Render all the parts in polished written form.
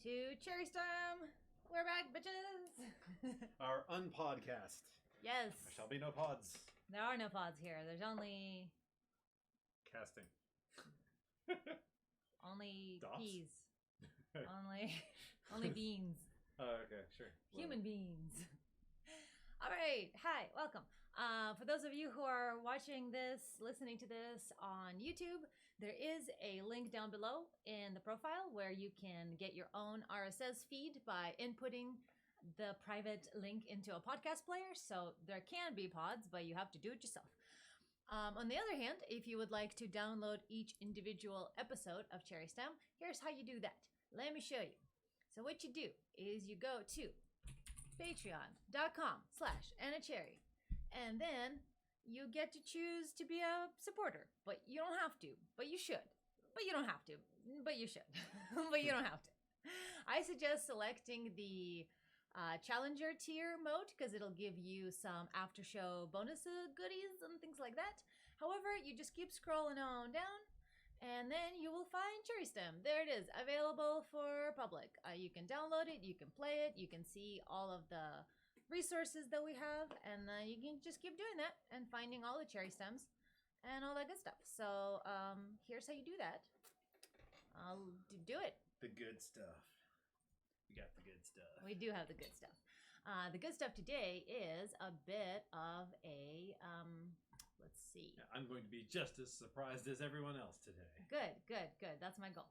to CherrySTEM. We're back, bitches. Our unpodcast. Yes. There shall be no pods. There are no pods here. There's only Casting. Dots? peas. only beans. Okay, sure. Human beings. All right. Hi. Welcome. For those of you who are watching this, listening to this on YouTube, there is a link down below in the profile where you can get your own RSS feed by inputting the private link into a podcast player. So there can be pods, but you have to do it yourself. On the other hand, if you would like to download each individual episode of CherrySTEM, here's how you do that. Let me show you. So what you do is you go to patreon.com/AnnaCherry, and then you get to choose to be a supporter. But you don't have to, but you should. But you don't have to, but you should. But you don't have to. I suggest selecting the Challenger tier mode because it'll give you some after show bonus goodies and things like that. However, you just keep scrolling on down and then you will find CherrySTEM. There it is, available for public. You can download it, you can play it, you can see all of the resources that we have, and you can just keep doing that and finding all the CherrySTEMs and all that good stuff. So here's how you do that. I'll do it. The good stuff. We got the good stuff. We do have the good stuff. The good stuff today is a bit of a, let's see. Yeah, I'm going to be just as surprised as everyone else today. Good. That's my goal.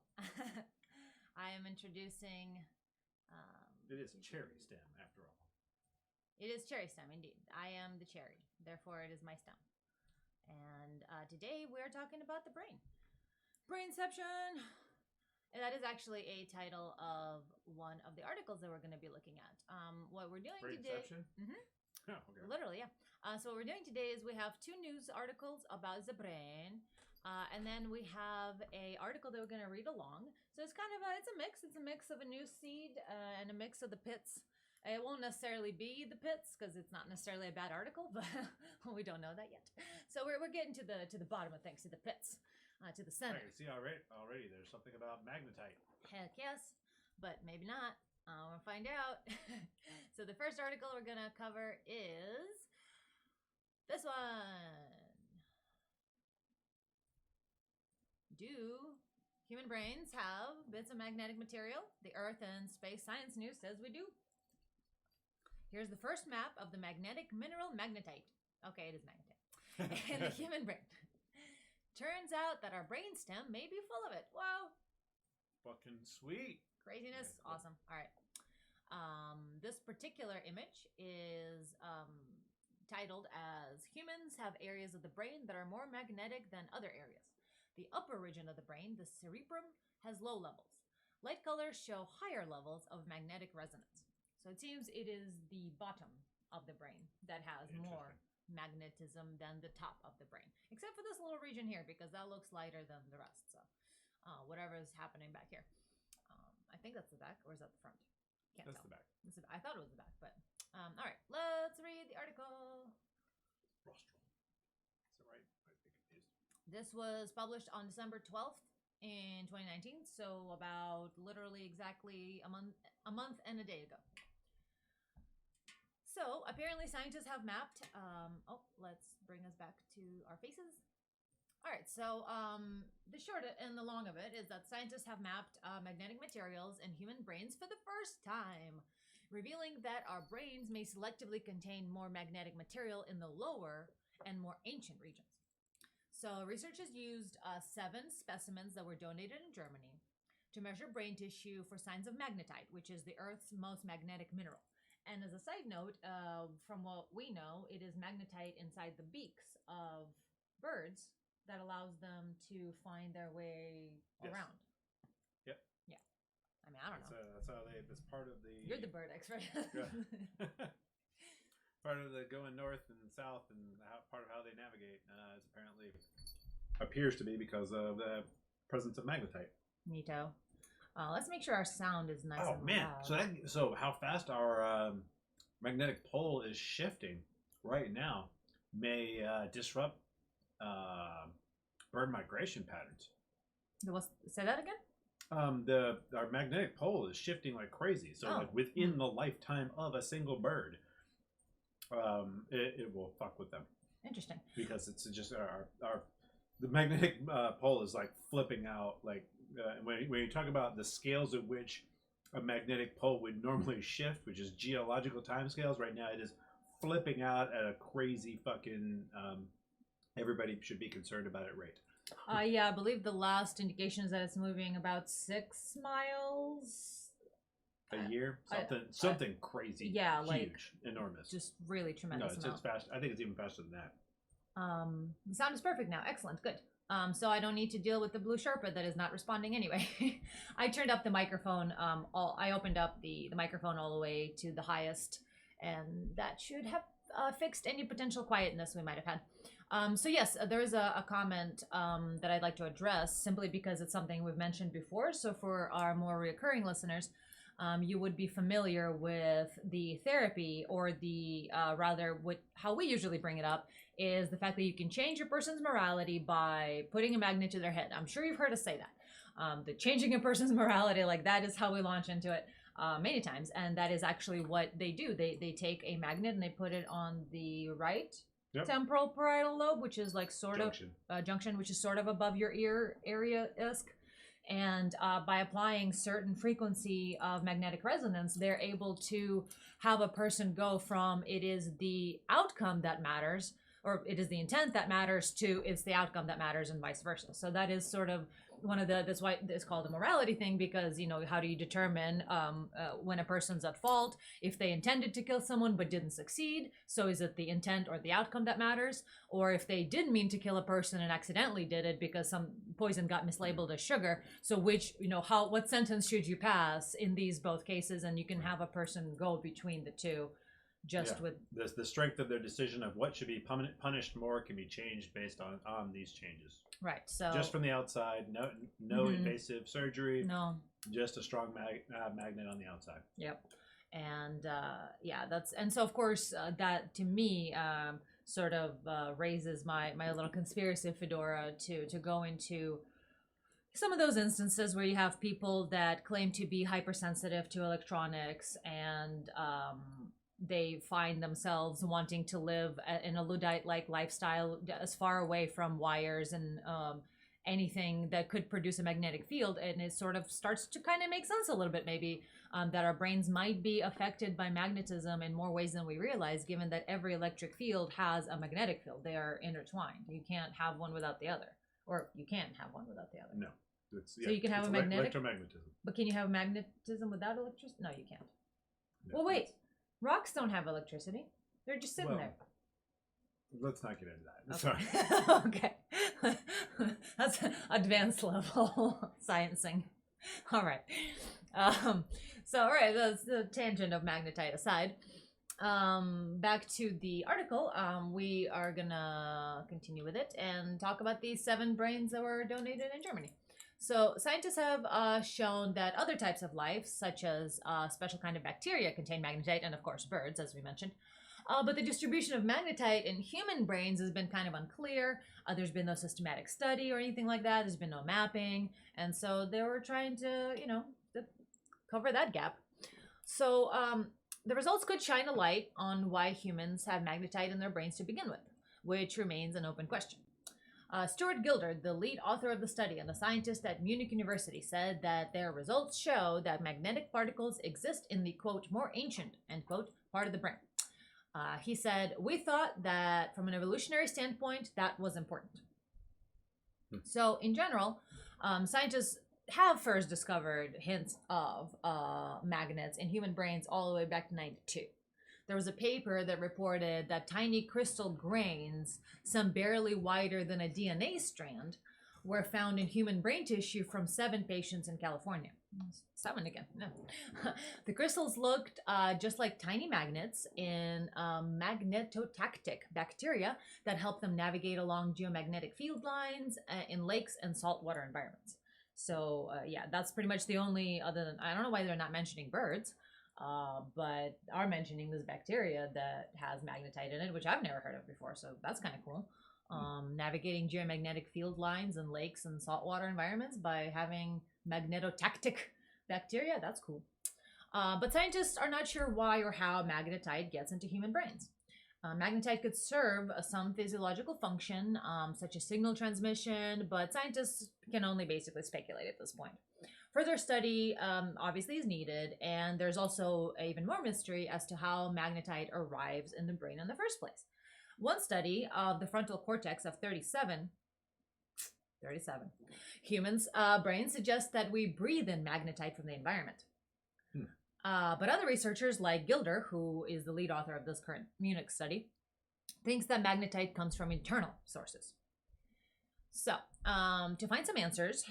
I am introducing... it is CherrySTEM, after all. It is CherrySTEM, indeed. I am the cherry. Therefore, it is my stem. And today, we're talking about the brain. BrainCeption! And that is actually a title of one of the articles that we're going to be looking at. What we're doing today... BrainCeption? Mm-hmm. Oh, okay. Literally, yeah. So what we're doing today is we have 2 news articles about the brain. And then we have a article that we're going to read along. So it's kind of it's a mix. It's a mix of a news seed and a mix of the pits. It won't necessarily be the pits because it's not necessarily a bad article, but we don't know that yet. So we're getting to the bottom of things, to the pits, to the center. I can see already there's something about magnetite. Heck yes, but maybe not. We'll find out. So the first article we're going to cover is this one. Do human brains have bits of magnetic material? The Earth and Space Science News says we do. Here's the first map of the magnetic mineral magnetite. Okay, it is magnetite. In the human brain. Turns out that our brainstem may be full of it. Wow. Fucking sweet. Craziness. Yeah, cool. Awesome. All right. This particular image is titled as Humans Have Areas of the Brain That Are More Magnetic Than Other Areas. The upper region of the brain, the cerebrum, has low levels. Light colors show higher levels of magnetic resonance. So it seems it is the bottom of the brain that has more magnetism than the top of the brain. Except for this little region here, because that looks lighter than the rest. So whatever is happening back here. I think that's the back, or is that the front? Can't tell. The back. I thought it was the back, but all right. Let's read the article. Rostral. Is that right? I think confused. This was published on December 12th in 2019, so about literally exactly a month and a day ago. So apparently scientists have mapped, let's bring us back to our faces. All right, so the short and the long of it is that scientists have mapped magnetic materials in human brains for the first time, revealing that our brains may selectively contain more magnetic material in the lower and more ancient regions. So researchers used 7 specimens that were donated in Germany to measure brain tissue for signs of magnetite, which is the Earth's most magnetic mineral. And as a side note, from what we know, it is magnetite inside the beaks of birds that allows them to find their way around. Yep. Yeah. I mean, I don't know. That's how that's part of the... You're the bird expert. Part of the going north and south and part of how they navigate is apparently appears to be because of the presence of magnetite. Neato. Let's make sure our sound is nice and loud. So how fast our magnetic pole is shifting right now may disrupt bird migration patterns. Say that again? Our magnetic pole is shifting like crazy. So Oh. like within the lifetime of a single bird, it will fuck with them Interesting. because it's just our the magnetic pole is like flipping out. Like when you talk about the scales at which a magnetic pole would normally shift, which is geological time scales, right now it is flipping out at a crazy fucking. Everybody should be concerned about it rate. Yeah, I believe the last indication is that it's moving about 6 miles. A year, something crazy. Yeah, huge, like enormous. just really No, tremendous it's amount. fast. I think it's even faster than that. The sound is perfect now. Excellent, good. So I don't need to deal with the blue Sherpa that is not responding anyway. I turned up the microphone. I opened up the microphone all the way to the highest, and that should have fixed any potential quietness we might have had. So yes, there is a comment that I'd like to address simply because it's something we've mentioned before. So for our more reoccurring listeners, you would be familiar with the therapy, or the how we usually bring it up is the fact that you can change a person's morality by putting a magnet to their head. I'm sure you've heard us say that. The changing a person's morality, like that is how we launch into it many times, and that is actually what they do. They take a magnet and they put it on the right temporal parietal lobe, which is like sort Junction. of junction, which is sort of above your ear area-esque. And by applying certain frequency of magnetic resonance, they're able to have a person go from it is the outcome that matters, or it is the intent that matters, to it's the outcome that matters, and vice versa. So that is sort of one of that's why it's called a morality thing, because how do you determine when a person's at fault if they intended to kill someone but didn't succeed? So is it the intent or the outcome that matters, or if they didn't mean to kill a person and accidentally did it because some poison got mislabeled as sugar? So which what sentence should you pass in these both cases? And you can have a person go between the two. With the strength of their decision of what should be punished more can be changed based on these changes. Right. So just from the outside, no invasive surgery. No. Just a strong magnet on the outside. Yep. And and so of course that to me sort of raises my little conspiracy fedora to go into some of those instances where you have people that claim to be hypersensitive to electronics, and they find themselves wanting to live in a Luddite-like lifestyle as far away from wires and anything that could produce a magnetic field. And it sort of starts to kind of make sense a little bit, maybe, that our brains might be affected by magnetism in more ways than we realize, given that every electric field has a magnetic field. They are intertwined. You can't have one without the other. Or you can have one without the other. No. So you can have a magnetic... electromagnetism. But can you have magnetism without electricity? No, you can't. No, well, wait. Rocks don't have electricity. They're just sitting there. Let's not get into that. Sorry. Okay. That's advanced level sciencing. All right. All right, that's the tangent of magnetite aside. Back to the article. We are gonna continue with it and talk about these 7 brains that were donated in Germany. So scientists have shown that other types of life, such as a special kind of bacteria, contain magnetite, and of course birds, as we mentioned. But the distribution of magnetite in human brains has been kind of unclear. There's been no systematic study or anything like that. There's been no mapping. And so they were trying to, to cover that gap. So the results could shine a light on why humans have magnetite in their brains to begin with, which remains an open question. Stuart Gilder, the lead author of the study and a scientist at Munich University, said that their results show that magnetic particles exist in the, quote, more ancient, end quote, part of the brain. He said, we thought that from an evolutionary standpoint, that was important. So in general, scientists have first discovered hints of magnets in human brains all the way back to 92. There was a paper that reported that tiny crystal grains, some barely wider than a DNA strand, were found in human brain tissue from 7 patients in California. 7 again, no. The crystals looked just like tiny magnets in magnetotactic bacteria that help them navigate along geomagnetic field lines in lakes and saltwater environments. So that's pretty much the only other than, I don't know why they're not mentioning birds, but are mentioning this bacteria that has magnetite in it, which I've never heard of before, so that's kind of cool. Navigating geomagnetic field lines in lakes and saltwater environments by having magnetotactic bacteria. That's cool. But scientists are not sure why or how magnetite gets into human brains. Magnetite could serve some physiological function, such as signal transmission, but scientists can only basically speculate at this point. Further study obviously is needed, and there's also even more mystery as to how magnetite arrives in the brain in the first place. One study of the frontal cortex of 37 humans' brains suggests that we breathe in magnetite from the environment. But other researchers like Gilder, who is the lead author of this current Munich study, thinks that magnetite comes from internal sources. So, to find some answers,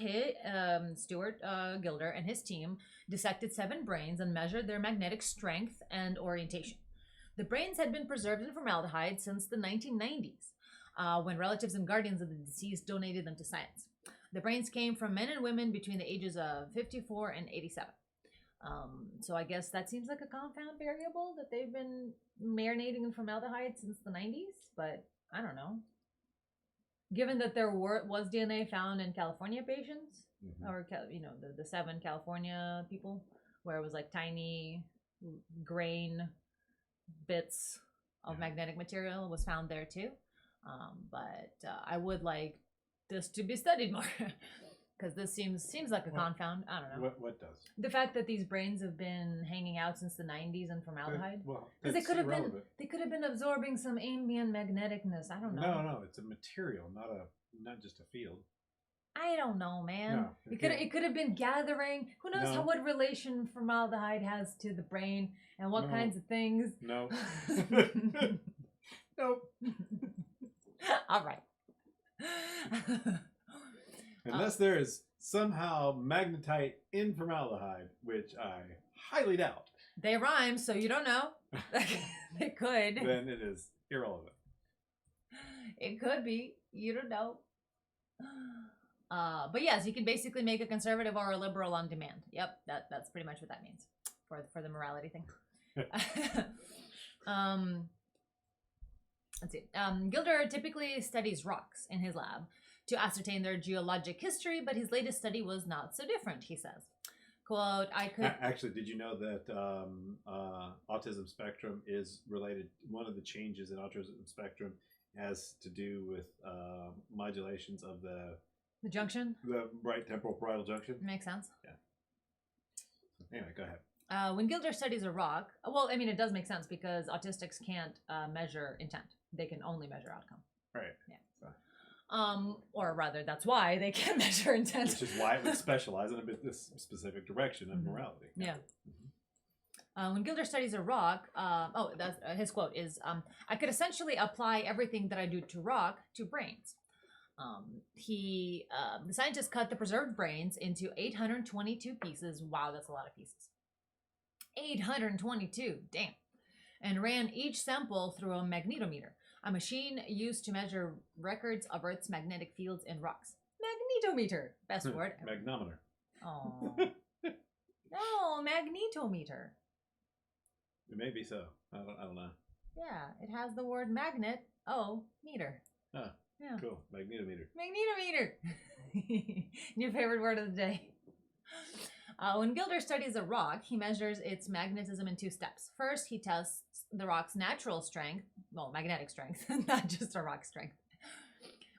Stuart Gilder and his team dissected 7 brains and measured their magnetic strength and orientation. The brains had been preserved in formaldehyde since the 1990s, when relatives and guardians of the deceased donated them to science. The brains came from men and women between the ages of 54 and 87. So I guess that seems like a compound variable that they've been marinating in formaldehyde since the 90s, but I don't know. Given that there was DNA found in California patients, or the 7 California people, where it was like tiny grain bits of magnetic material was found there too. But I would like this to be studied more. Because this seems like a confound. I don't know. What does? The fact that these brains have been hanging out since the 90s in formaldehyde. Because they could have been absorbing some ambient magneticness. I don't know. No, it's a material, not just a field. I don't know, man. No, it could have been gathering. Who knows what relation formaldehyde has to the brain and what kinds of things. No. Nope. All right. Unless there is somehow magnetite in formaldehyde, which I highly doubt. They rhyme, so you don't know. They could. Then it is irrelevant. It could be. You don't know. But yes, you can basically make a conservative or a liberal on demand. Yep, that's pretty much what that means for the morality thing. Let's see. Gilder typically studies rocks in his lab to ascertain their geologic history, but his latest study was not so different, he says. Quote, Actually, did you know that autism spectrum is related? One of the changes in autism spectrum has to do with modulations of the junction? The right temporal parietal junction. Makes sense. Yeah. Anyway, go ahead. When Gilder studies a rock, well, I mean, it does make sense because autistics can't measure intent. They can only measure outcome. Right. Yeah. Or rather, that's why they can measure intent. Which is why it would specialize in a bit this specific direction of morality. Yeah. When Gilder studies a rock, that's, his quote is, I could essentially apply everything that I do to rock to brains. The scientist cut the preserved brains into 822 pieces. Wow, that's a lot of pieces. 822, damn. And ran each sample through a magnetometer, a machine used to measure records of Earth's magnetic fields in rocks. Magnetometer, best word ever. Magnometer. Oh. No, magnetometer. It may be so. I don't know. Yeah, it has the word magnet. Oh, meter. Oh, yeah. Cool. Magnetometer. Magnetometer. New favorite word of the day. When Gilder studies a rock, he measures its magnetism in 2 steps. First, he tests the rock's natural strength, well, magnetic strength, not just a rock strength,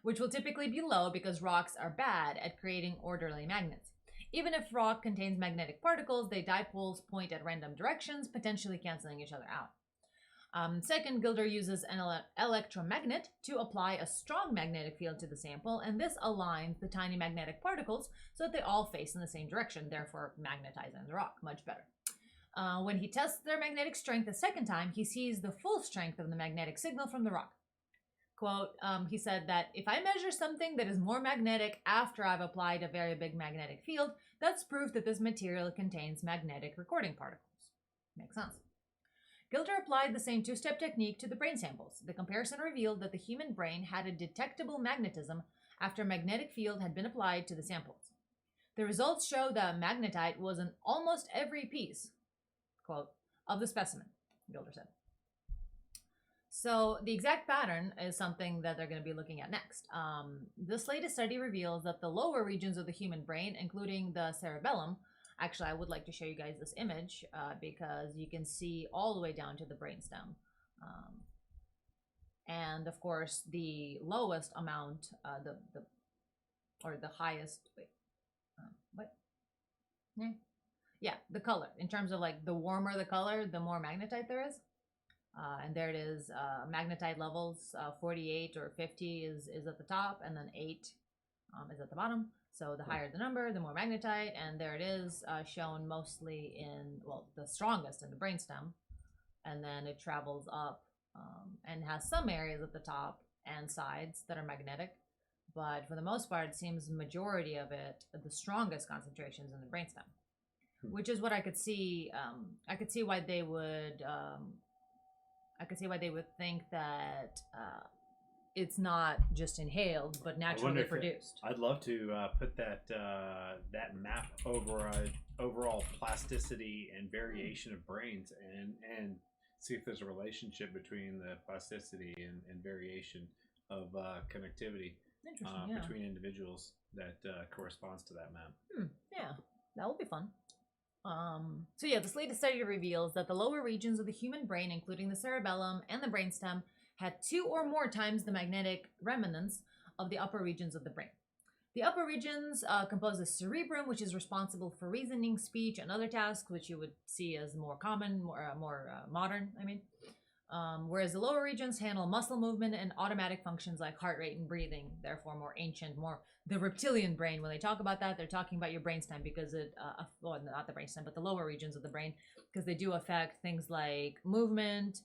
which will typically be low because rocks are bad at creating orderly magnets. Even if rock contains magnetic particles, their dipoles point at random directions, potentially canceling each other out. Second, Gilder uses an electromagnet to apply a strong magnetic field to the sample, and this aligns the tiny magnetic particles so that they all face in the same direction, therefore magnetizing the rock much better. When he tests their magnetic strength a second time, he sees the full strength of the magnetic signal from the rock. Quote, he said that if I measure something that is more magnetic after I've applied a very big magnetic field, that's proof that this material contains magnetic recording particles. Makes sense. Gilder applied the same 2-step technique to the brain samples. The comparison revealed that the human brain had a detectable magnetism after a magnetic field had been applied to the samples. The results show that magnetite was in almost every piece, quote, of the specimen, Gilder said. So the exact pattern is something that they're going to be looking at next. This latest study reveals that the lower regions of the human brain, including the cerebellum, actually, I would like to show you guys this image because you can see all the way down to the brainstem. And of course, the lowest amount, or the highest, wait, what? Yeah, the color. In terms of like the warmer the color, the more magnetite there is. And there it is, magnetite levels, 48 or 50 is at the top, and then 8 is at the bottom. So the higher the number, the more magnetite, and there it is, shown mostly in, well, the strongest in the brainstem, and then it travels up and has some areas at the top and sides that are magnetic, but for the most part, it seems majority of it, the strongest concentrations in the brainstem, which is what I could see. I could see why they would. I could see why they would think that it's not just inhaled, but naturally produced. I'd love to put that map over overall plasticity and variation of brains, and see if there's a relationship between the plasticity and variation of connectivity between individuals that corresponds to that map. Yeah, that will be fun. So yeah, this latest study reveals that the lower regions of the human brain, including the cerebellum and the brainstem, had 2 or more times the magnetic remnants of the upper regions of the brain. The upper regions compose the cerebrum, which is responsible for reasoning, speech, and other tasks, which you would see as more common, more modern, I mean. Whereas the lower regions handle muscle movement and automatic functions like heart rate and breathing, therefore more ancient, more the reptilian brain. When they talk about that, they're talking about your brainstem because it, well, not the brainstem, but the lower regions of the brain, because they do affect things like movement,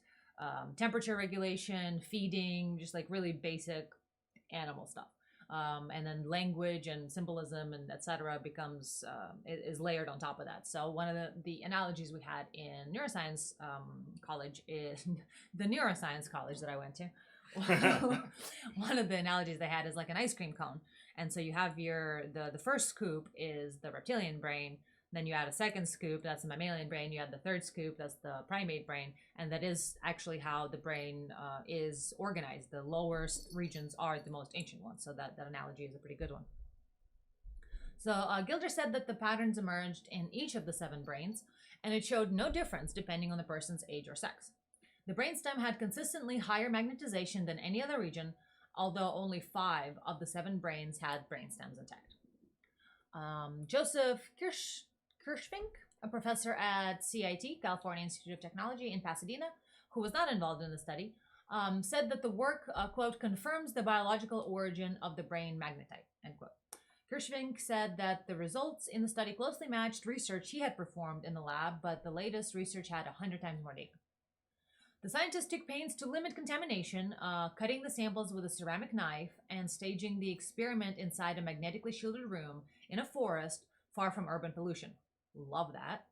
temperature regulation, feeding, just like really basic animal stuff. And then language and symbolism and etc. becomes is layered on top of that. So one of the analogies we had in neuroscience college is the neuroscience college that I went to. One of the analogies they had is like an ice cream cone, and so you have the first scoop is the reptilian brain. Then you add a second scoop, that's the mammalian brain. You add the third scoop, that's the primate brain. And that is actually how the brain is organized. The lower regions are the most ancient ones. So that analogy is a pretty good one. So Gilder said that the patterns emerged in each of the 7 brains, and it showed no difference depending on the person's age or sex. The brainstem had consistently higher magnetization than any other region, although only 5 of the 7 brains had brainstems intact. Joseph Kirschvink, a professor at CIT, California Institute of Technology in Pasadena, who was not involved in the study, said that the work, quote, confirms the biological origin of the brain magnetite, end quote. Kirschvink said that the results in the study closely matched research he had performed in the lab, but the latest research had 100 times more data. The scientists took pains to limit contamination, cutting the samples with a ceramic knife and staging the experiment inside a magnetically shielded room in a forest far from urban pollution. Love that.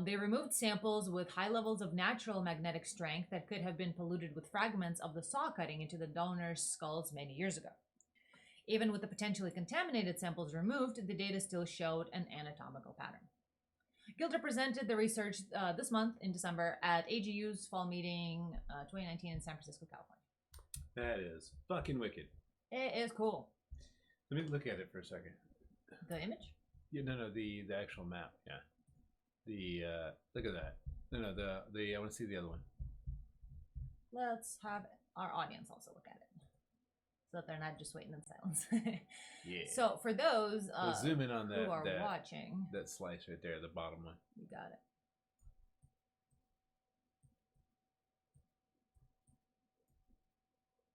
They removed samples with high levels of natural magnetic strength that could have been polluted with fragments of the saw cutting into the donor's skulls many years ago. Even with the potentially contaminated samples removed, the data still showed an anatomical pattern. Gilder presented the research this month in December at AGU's Fall Meeting 2019 in San Francisco, California. That is fucking wicked. It is cool. Let me look at it for a second. The image? Yeah, no, the actual map. Yeah, the look at that. No, the I want to see the other one. Let's have our audience also look at it, so that they're not just waiting in silence. Yeah. So for those we'll zoom in on who are watching, that slice right there, the bottom one. You got it.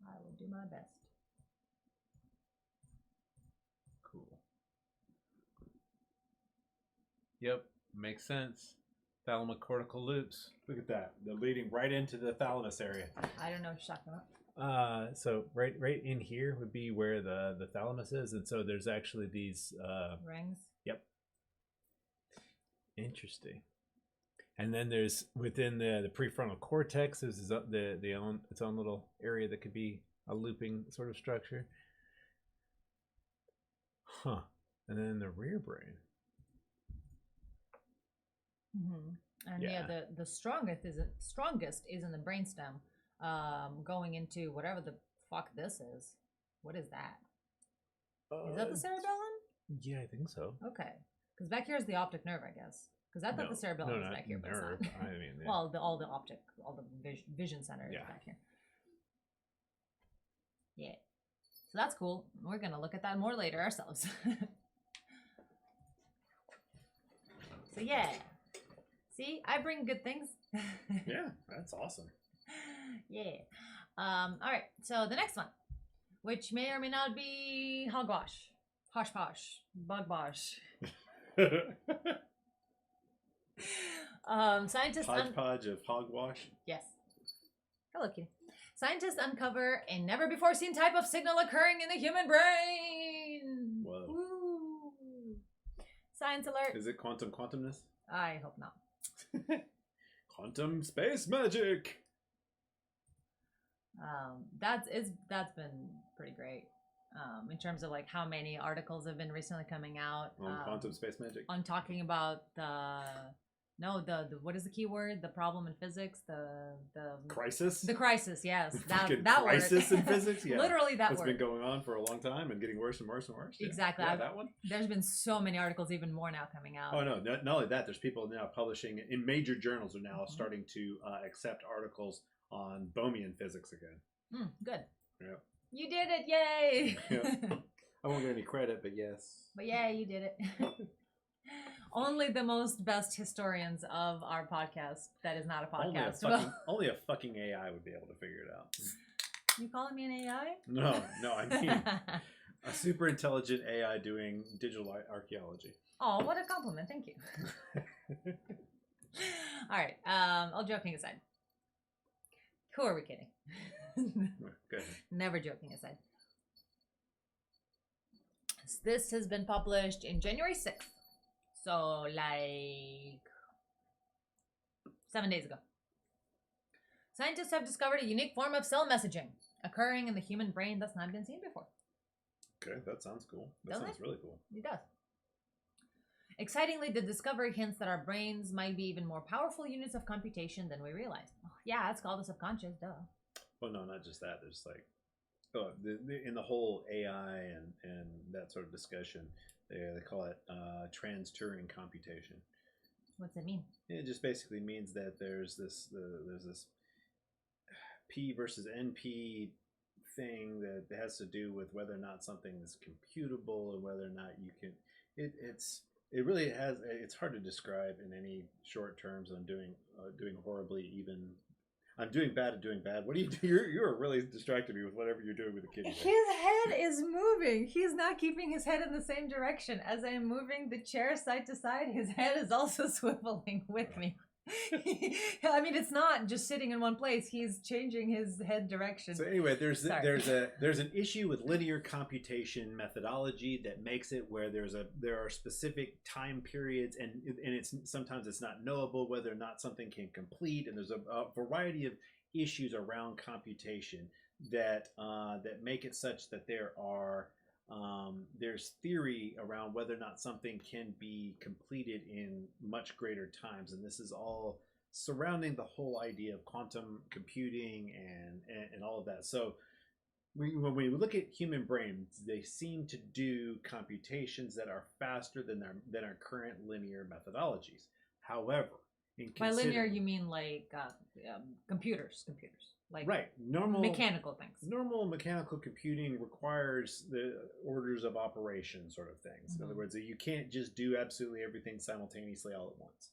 I will do my best. Cool. Yep, makes sense. Thalamocortical loops. Look at that. They're leading right into the thalamus area. I don't know what you're talking about. So right in here would be where the thalamus is, and so there's actually these rings. Yep. Interesting. And then there's within the prefrontal cortex is its own little area that could be a looping sort of structure. Huh. And then the rear brain. Mm-hmm. And yeah, the strongest is in the brainstem, going into whatever the fuck this is. What is that? Is that the Uh, cerebellum? yeah, I think so. Okay, because back here is the optic nerve, I guess. Because I thought the cerebellum was back here, but nerve. it's not. I mean, yeah. Well, all the vision center is back here. Yeah. So that's cool. We're gonna look at that more later ourselves. So yeah. See, I bring good things. Yeah, that's awesome. Yeah. All right. So the next one, which may or may not be hogwash, hosh posh, bug bosh. Scientists Hodgepodge of hogwash. Yes. Hello, Kitty. Scientists uncover a never before seen type of signal occurring in the human brain. Whoa. Woo. Science alert. Is it quantumness? I hope not. Quantum space magic. That's been pretty great. In terms of like how many articles have been recently coming out On quantum space magic. on talking about the what is the key word? The problem in physics, the Crisis. the crisis. Yes, that crisis word. in physics. Yeah, literally that it's word. been going on for a long time and getting worse and worse and worse. Yeah. Exactly. Yeah, that one. There's been so many articles, even more now coming out. Oh no! Not only that, there's people now publishing in major journals are now starting to accept articles on Bohmian physics again. Good. Yeah. You did it! Yay! Yeah. I won't get any credit, but yes. But yeah, you did it. Only the most best historians of our podcast that is not a podcast. Only a fucking AI would be able to figure it out. You calling me an AI? No, I mean a super intelligent AI doing digital archaeology. Oh, what a compliment! Thank you. All right. All joking aside, who are we kidding? Go ahead. Never joking aside. This has been published in January 6th. So, like 7 days ago. Scientists have discovered a unique form of cell messaging occurring in the human brain that's not been seen before. Okay, that sounds cool. That Doesn't sounds it? really cool. It does. Excitingly, the discovery hints that our brains might be even more powerful units of computation than we realize. Oh, yeah, it's called the subconscious, duh. Well, no, not just that. There's like, in the whole AI and that sort of discussion, they call it trans-Turing computation. What's it mean? It just basically means that there's this P versus NP thing that has to do with whether or not something is computable and whether or not you can. It really has. It's hard to describe in any short terms. I'm doing horribly even. I'm doing bad at doing bad. What do you do? You're really distracting me with whatever you're doing with the kitty. His head is moving. He's not keeping his head in the same direction. As I'm moving the chair side to side, his head is also swiveling with me. I mean, it's not just sitting in one place. He's changing his head direction. So anyway, there's an issue with linear computation methodology that makes it where there are specific time periods and it's sometimes it's not knowable whether or not something can complete, and there's a variety of issues around computation that make it such that there's theory around whether or not something can be completed in much greater times, and this is all surrounding the whole idea of quantum computing and all of that. So when we look at human brains, they seem to do computations that are faster than our current linear methodologies. However, by linear you mean like computers. Like right, normal mechanical things. Normal mechanical computing requires the orders of operation sort of things. In other words, you can't just do absolutely everything simultaneously all at once.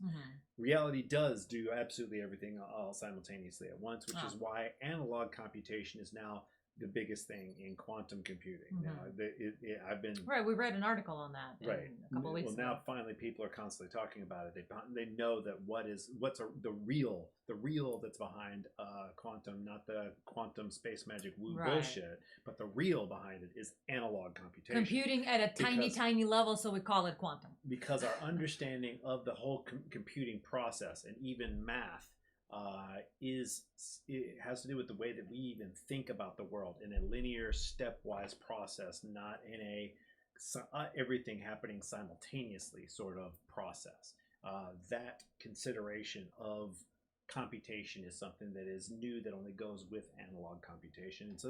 Reality does do absolutely everything all simultaneously at once, which is why analog computation is now the biggest thing in quantum computing. Now, we read an article on that a couple of weeks ago. Now finally people are constantly talking about it. They know that the real that's behind quantum, not the quantum space magic woo bullshit, but the real behind it is analog computation. Computing at a tiny level, so we call it quantum. Because our understanding of the whole computing process and even math it has to do with the way that we even think about the world in a linear stepwise process, not in a everything happening simultaneously sort of process. That consideration of computation is something that is new, that only goes with analog computation. And so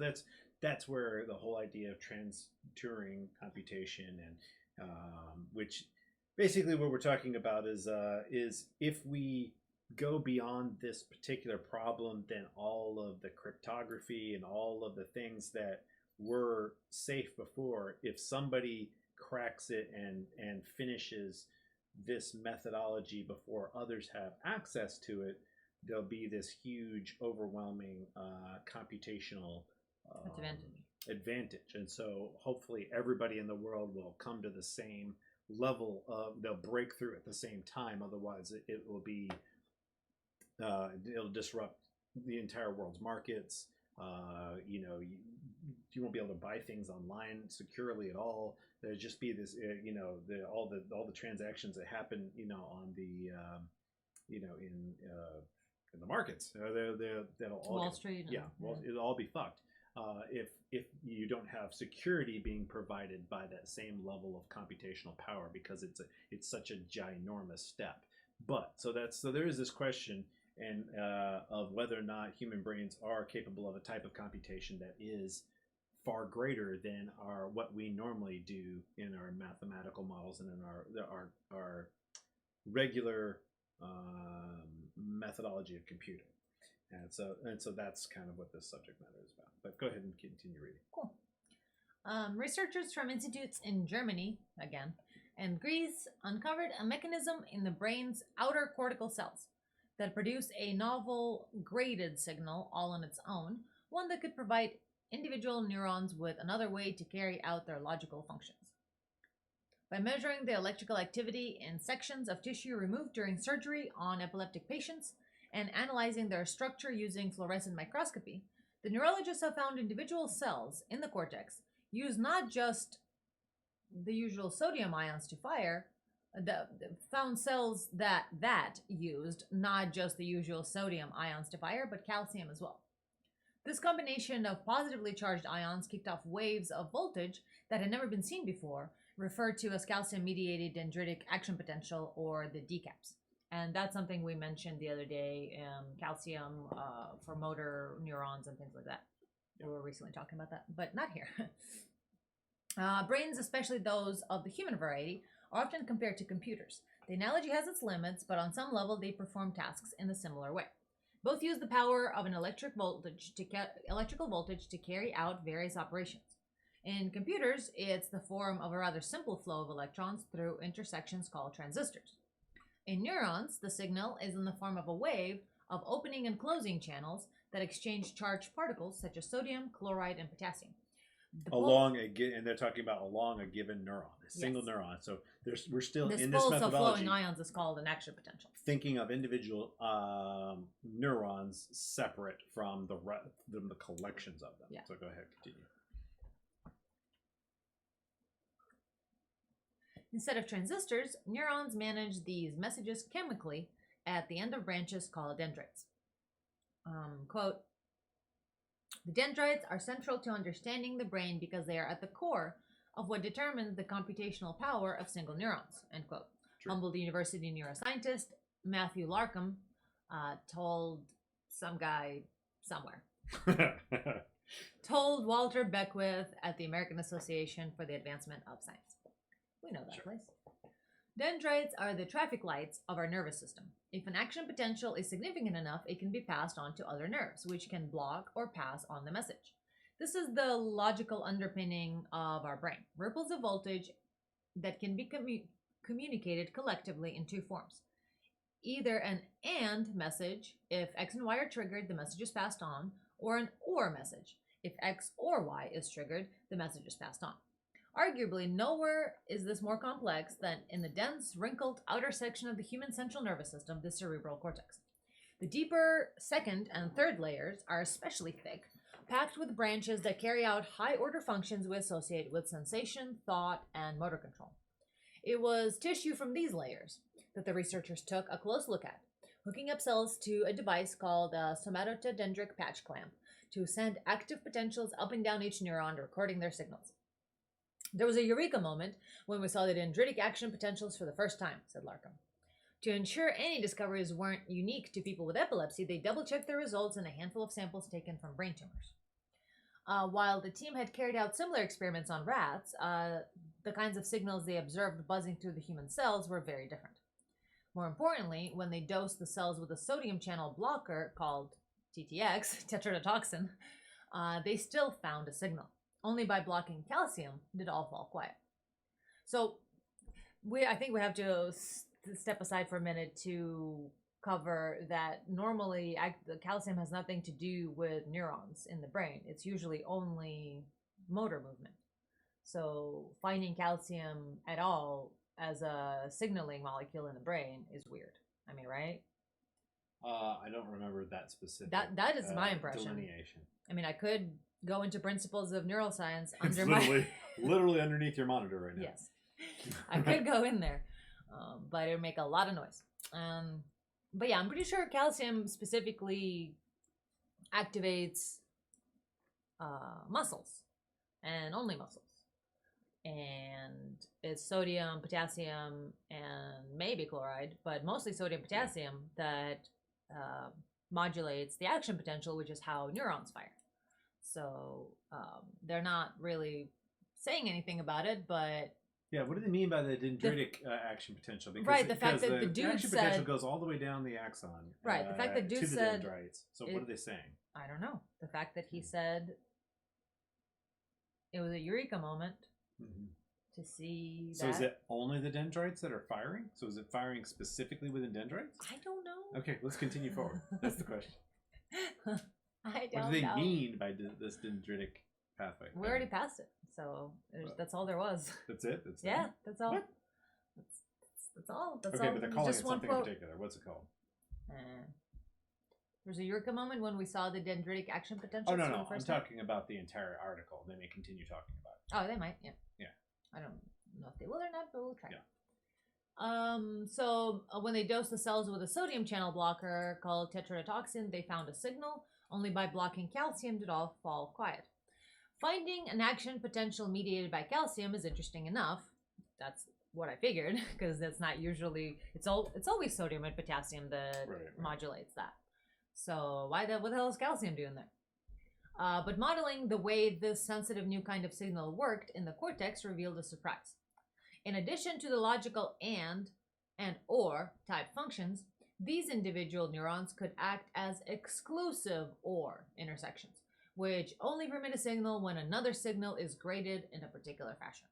that's where the whole idea of trans-Turing computation, and which basically what we're talking about is if we go beyond this particular problem, then all of the cryptography and all of the things that were safe before, if somebody cracks it and finishes this methodology before others have access to it, there'll be this huge, overwhelming computational advantage. And so hopefully everybody in the world will come to the same level of, they'll break through at the same time. Otherwise it will be, it'll disrupt the entire world's markets. You know, you won't be able to buy things online securely at all. There'll just be this, you know, all the transactions that happen, you know, on the, you know, in the markets. That'll all Wall Street. Yeah, well, it'll all be fucked if you don't have security being provided by that same level of computational power, because it's such a ginormous step. But so there is this question and of whether or not human brains are capable of a type of computation that is far greater than what we normally do in our mathematical models and in our regular methodology of computing. And so that's kind of what this subject matter is about. But go ahead and continue reading. Cool. Researchers from institutes in Germany, again, and Greece uncovered a mechanism in the brain's outer cortical cells that produce a novel graded signal all on its own, one that could provide individual neurons with another way to carry out their logical functions. By measuring the electrical activity in sections of tissue removed during surgery on epileptic patients and analyzing their structure using fluorescent microscopy, the neurologists have found individual cells in the cortex use not just the usual sodium ions to fire, found cells that used not just the usual sodium ions to fire, but calcium as well. This combination of positively charged ions kicked off waves of voltage that had never been seen before, referred to as calcium-mediated dendritic action potential, or the DCAPs. And that's something we mentioned the other day, calcium for motor neurons and things like that. We were recently talking about that, but not here. Brains, especially those of the human variety, are often compared to computers. The analogy has its limits, but on some level they perform tasks in a similar way. Both use the power of an electrical voltage to carry out various operations. In computers, it's the form of a rather simple flow of electrons through intersections called transistors. In neurons, the signal is in the form of a wave of opening and closing channels that exchange charged particles such as sodium, chloride, and potassium. And they're talking about along a given neuron, a single neuron. So we're still in this methodology. This pulse of flowing ions is called an action potential. Thinking of individual neurons separate from the collections of them. Yeah. So go ahead, continue. Instead of transistors, neurons manage these messages chemically at the end of branches called dendrites. Quote, "The dendrites are central to understanding the brain because they are at the core of what determines the computational power of single neurons," end quote. True. Humboldt University neuroscientist Matthew Larkham told some guy somewhere. Told Walter Beckwith at the American Association for the Advancement of Science. We know that place. Dendrites are the traffic lights of our nervous system. If an action potential is significant enough, it can be passed on to other nerves, which can block or pass on the message. This is the logical underpinning of our brain. Ripples of voltage that can be communicated collectively in two forms. Either an AND message, if X and Y are triggered, the message is passed on, or an OR message. If X or Y is triggered, the message is passed on. Arguably, nowhere is this more complex than in the dense, wrinkled outer section of the human central nervous system, the cerebral cortex. The deeper second and third layers are especially thick, packed with branches that carry out high-order functions we associate with sensation, thought, and motor control. It was tissue from these layers that the researchers took a close look at, hooking up cells to a device called a somatodendric patch clamp to send active potentials up and down each neuron, recording their signals. "There was a eureka moment when we saw the dendritic action potentials for the first time," said Larkham. To ensure any discoveries weren't unique to people with epilepsy, they double-checked their results in a handful of samples taken from brain tumors. While the team had carried out similar experiments on rats, the kinds of signals they observed buzzing through the human cells were very different. More importantly, when they dosed the cells with a sodium channel blocker called TTX, tetrodotoxin, they still found a signal. Only by blocking calcium did all fall quiet. So I think we have to step aside for a minute to cover that normally the calcium has nothing to do with neurons in the brain. It's usually only motor movement. So finding calcium at all as a signaling molecule in the brain is weird. I mean, right? I don't remember that specific. That is my impression. Delineation. I mean, I could go into principles of neuroscience It's under literally underneath your monitor right now. Yes, I could go in there, but it would make a lot of noise. But yeah, I'm pretty sure calcium specifically activates muscles, and only muscles. And it's sodium, potassium, and maybe chloride, but mostly sodium, potassium that modulates the action potential, which is how neurons fire. So they're not really saying anything about it, but yeah, what do they mean by the dendritic action potential? Because, right, the fact that the dude action said potential goes all the way down the axon. Right, the fact that dude to said the dendrites. So what are they saying? I don't know. The fact that he said it was a eureka moment to see. So is it only the dendrites that are firing? So is it firing specifically within dendrites? I don't know. Okay, let's continue forward. That's the question. I don't know. What do they mean by this dendritic pathway? We already passed it, so that's all there was. That's it? That's yeah, that's all. What? That's all. That's okay, all. but they're calling just it one something quote. in particular. What's it called? There's a eureka moment when we saw the dendritic action potential. Oh, no. I'm talking about the entire article. They may continue talking about it. Oh, they might, yeah. Yeah. I don't know if they will or not, but we'll try. Yeah. So when they dosed the cells with a sodium channel blocker called tetrodotoxin, they found a signal. Only by blocking calcium did all fall quiet. Finding an action potential mediated by calcium is interesting enough. That's what I figured, because that's not usually, it's always sodium and potassium that modulates that. So what the hell is calcium doing there? But modeling the way this sensitive new kind of signal worked in the cortex revealed a surprise. In addition to the logical and or type functions, these individual neurons could act as exclusive or intersections, which only permit a signal when another signal is graded in a particular fashion.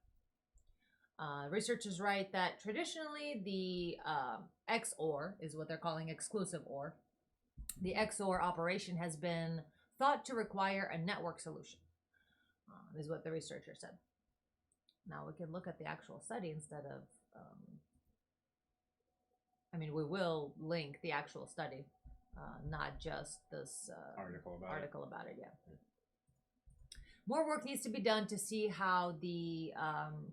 Researchers write that traditionally the XOR is what they're calling exclusive OR. The XOR operation has been thought to require a network solution, is what the researcher said. Now we can look at the actual study instead of, we will link the actual study, not just this article about it. Yeah. More work needs to be done to see how the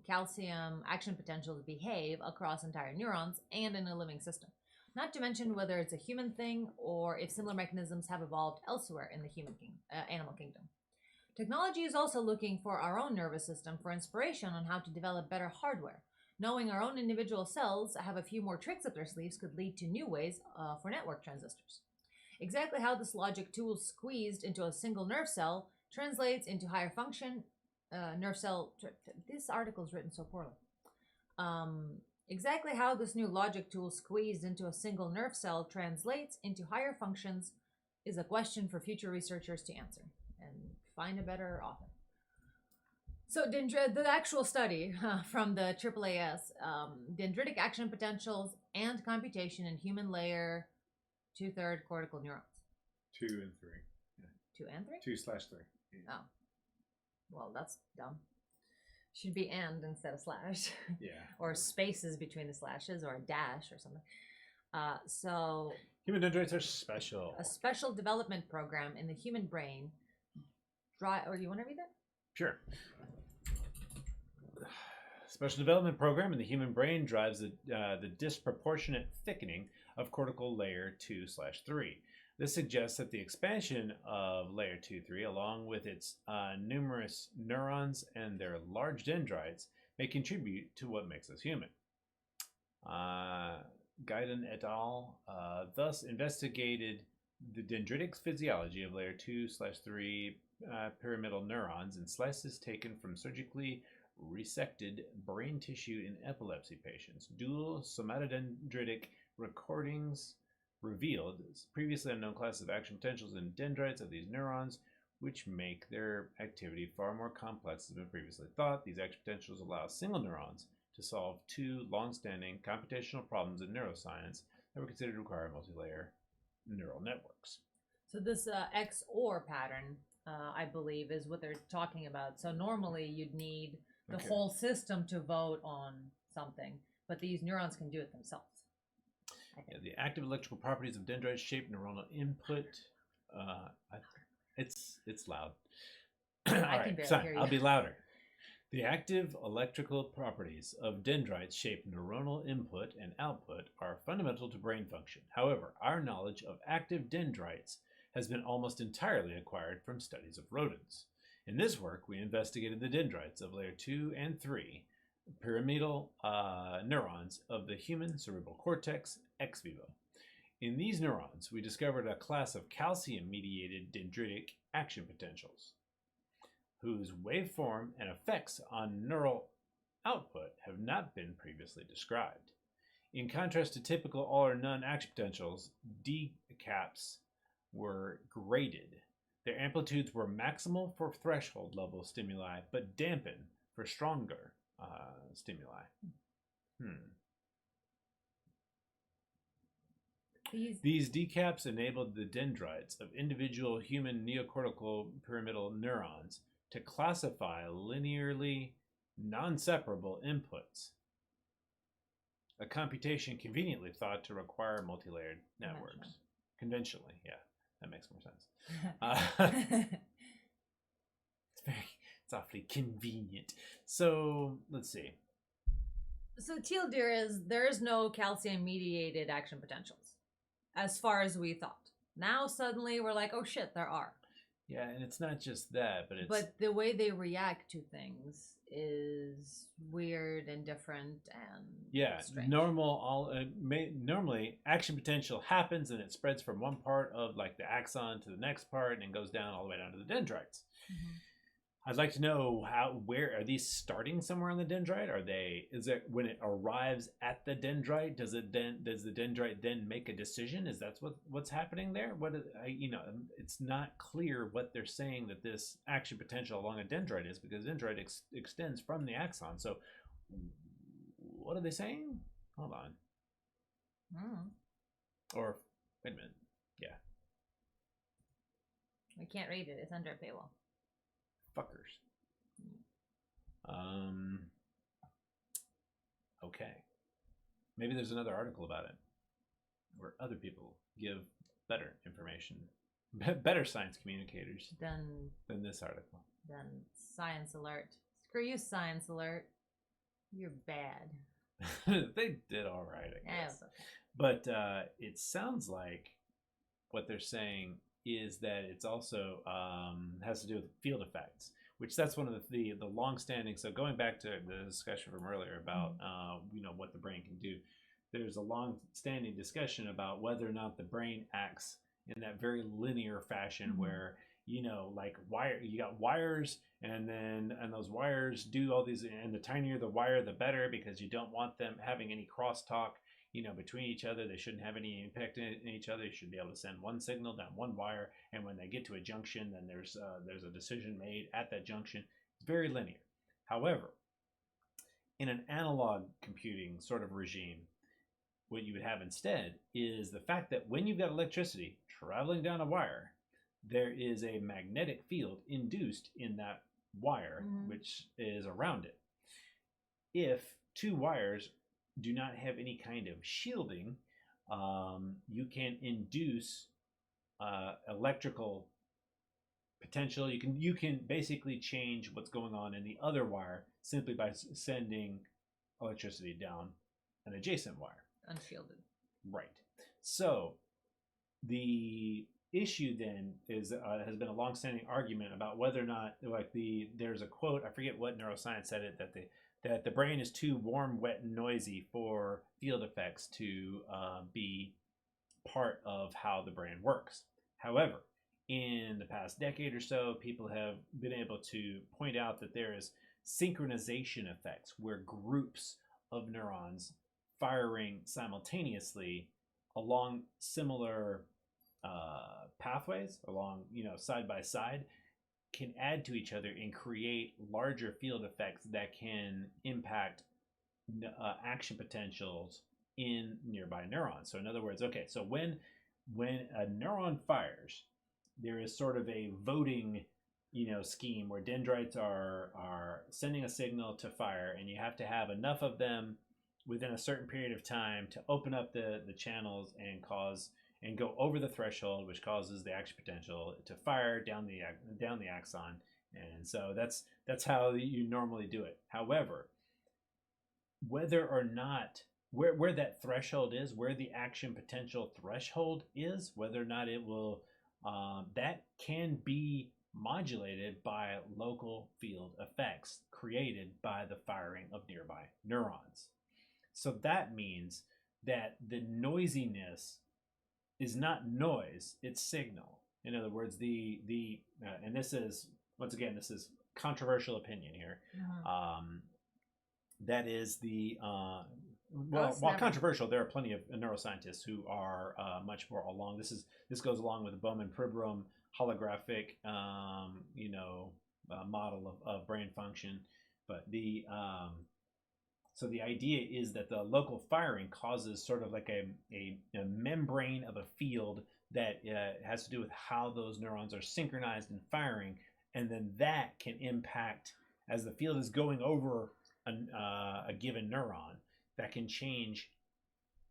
calcium action potentials behave across entire neurons and in a living system. Not to mention whether it's a human thing or if similar mechanisms have evolved elsewhere in the animal kingdom. Technology is also looking for our own nervous system for inspiration on how to develop better hardware. Knowing our own individual cells have a few more tricks up their sleeves could lead to new ways for network transistors. Exactly how this logic tool squeezed into a single nerve cell translates into higher function nerve cell. This article is written so poorly. Exactly how this new logic tool squeezed into a single nerve cell translates into higher functions is a question for future researchers to answer and find a better author. So the actual study from the AAAS, dendritic action potentials and computation in human layer 2/3 cortical neurons. 2 and 3. Yeah. 2 and 3? 2/3. Yeah. Oh. Well, that's dumb. Should be and instead of slash. Yeah. Or spaces between the slashes or a dash or something. So human dendrites are special. A special development program in the human brain. Or do you want to read that? Sure. Special development program in the human brain drives the disproportionate thickening of cortical layer 2/3. This suggests that the expansion of layer 2/3, along with its numerous neurons and their large dendrites, may contribute to what makes us human. Gaiden et al. Thus investigated the dendritic physiology of layer 2/3 pyramidal neurons in slices taken from surgically resected brain tissue in epilepsy patients. Dual somatodendritic recordings revealed previously unknown classes of action potentials in dendrites of these neurons, which make their activity far more complex than previously thought. These action potentials allow single neurons to solve two long-standing computational problems in neuroscience that were considered to require multi-layer neural networks. So this XOR pattern, I believe, is what they're talking about. So normally you'd need the whole system to vote on something, but these neurons can do it themselves. Yeah, the active electrical properties of dendrites shape neuronal input. It's loud. I can barely hear you. I'll be louder. The active electrical properties of dendrites shape neuronal input and output are fundamental to brain function. However, our knowledge of active dendrites has been almost entirely acquired from studies of rodents. In this work, we investigated the dendrites of layer 2 and 3 pyramidal neurons of the human cerebral cortex ex vivo. In these neurons, we discovered a class of calcium-mediated dendritic action potentials, whose waveform and effects on neural output have not been previously described. In contrast to typical all or none action potentials, D-caps were graded. Their amplitudes were maximal for threshold level stimuli, but dampened for stronger stimuli. These D-caps enabled the dendrites of individual human neocortical pyramidal neurons to classify linearly non-separable inputs, a computation conveniently thought to require multi-layered networks. Conventionally, yeah, that makes more sense. It's awfully convenient. So let's see. So teal deer there is no calcium-mediated action potentials, as far as we thought. Now suddenly we're like, oh shit, there are. Yeah, and it's not just that, but the way they react to things is weird and different and strange. Normally action potential happens and it spreads from one part of like the axon to the next part and goes down all the way down to the dendrites. Mm-hmm. I'd like to know where are these starting somewhere on the dendrite? Is it when it arrives at the dendrite? Does the dendrite then make a decision? Is that what's happening there? It's not clear what they're saying that this action potential along a dendrite is, because the dendrite extends from the axon. So what are they saying? Hold on. Or wait a minute. Yeah. We can't read it. It's under a paywall. Fuckers. Okay. Maybe there's another article about it where other people give better information, better science communicators than this article. Then Science Alert. Screw you, Science Alert. You're bad. They did all right, I guess. Yeah, okay. But it sounds like what they're saying is that it's also has to do with field effects, which that's one of the long-standing. So going back to the discussion from earlier about what the brain can do, there's a long-standing discussion about whether or not the brain acts in that very linear fashion where you got wires and those wires do all these, and the tinier the wire the better, because you don't want them having any crosstalk between each other. They shouldn't have any impact in each other. You should be able to send one signal down one wire, and when they get to a junction, then there's a decision made at that junction. It's very linear. However, in an analog computing sort of regime, what you would have instead is the fact that when you've got electricity traveling down a wire, there is a magnetic field induced in that wire, which is around it. If two wires do not have any kind of shielding, you can induce electrical potential. You can basically change what's going on in the other wire simply by sending electricity down an adjacent wire. Unshielded. Right. So the issue then is has been a long-standing argument about whether or not there's a quote, I forget what neuroscience said it, that that the brain is too warm, wet, and noisy for field effects to be part of how the brain works. However, in the past decade or so, people have been able to point out that there is synchronization effects where groups of neurons firing simultaneously along similar pathways, along side by side, can add to each other and create larger field effects that can impact action potentials in nearby neurons. So in other words, okay, so when a neuron fires, there is sort of a voting scheme where dendrites are sending a signal to fire, and you have to have enough of them within a certain period of time to open up the channels and go over the threshold, which causes the action potential to fire down the axon. And so that's how you normally do it. However, whether or not where that threshold is, where the action potential threshold is, whether or not it will that can be modulated by local field effects created by the firing of nearby neurons. So that means that the noisiness is not noise, it's signal. In other words, and this is, once again, this is controversial opinion here. That is while controversial, there are plenty of neuroscientists who are much more along. This goes along with the Bowman-Pribram holographic, model of brain function. But so the idea is that the local firing causes sort of like a membrane of a field that has to do with how those neurons are synchronized and firing, and then that can impact as the field is going over a given neuron. That can change.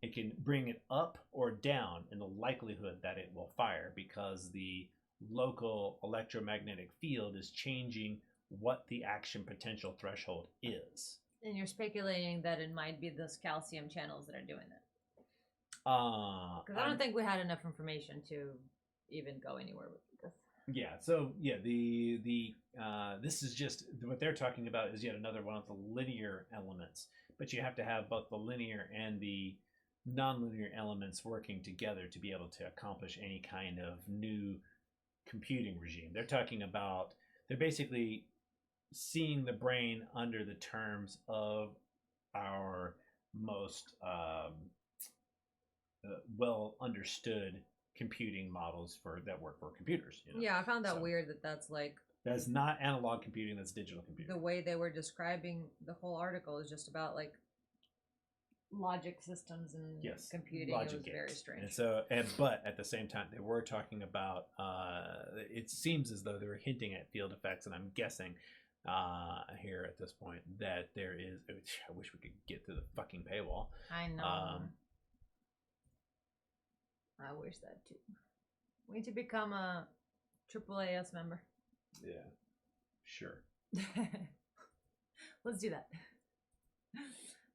It can bring it up or down in the likelihood that it will fire, because the local electromagnetic field is changing what the action potential threshold is. And you're speculating that it might be those calcium channels that are doing it. Because I don't think we had enough information to even go anywhere with this. Yeah. So yeah, this is just what they're talking about is yet another one of the linear elements, but you have to have both the linear and the nonlinear elements working together to be able to accomplish any kind of new computing regime. They're basically seeing the brain under the terms of our most well understood computing models that work for computers. Yeah, I found that weird that's not analog computing, that's digital computing. The way they were describing the whole article is just about logic systems and computing. It was very strange. And so, but at the same time, they were talking about. It seems as though they were hinting at field effects, and I'm guessing here at this point that there is. I wish we could get to the fucking paywall. I know. I wish that too. We need to become a AAAS member. Yeah, sure. Let's do that.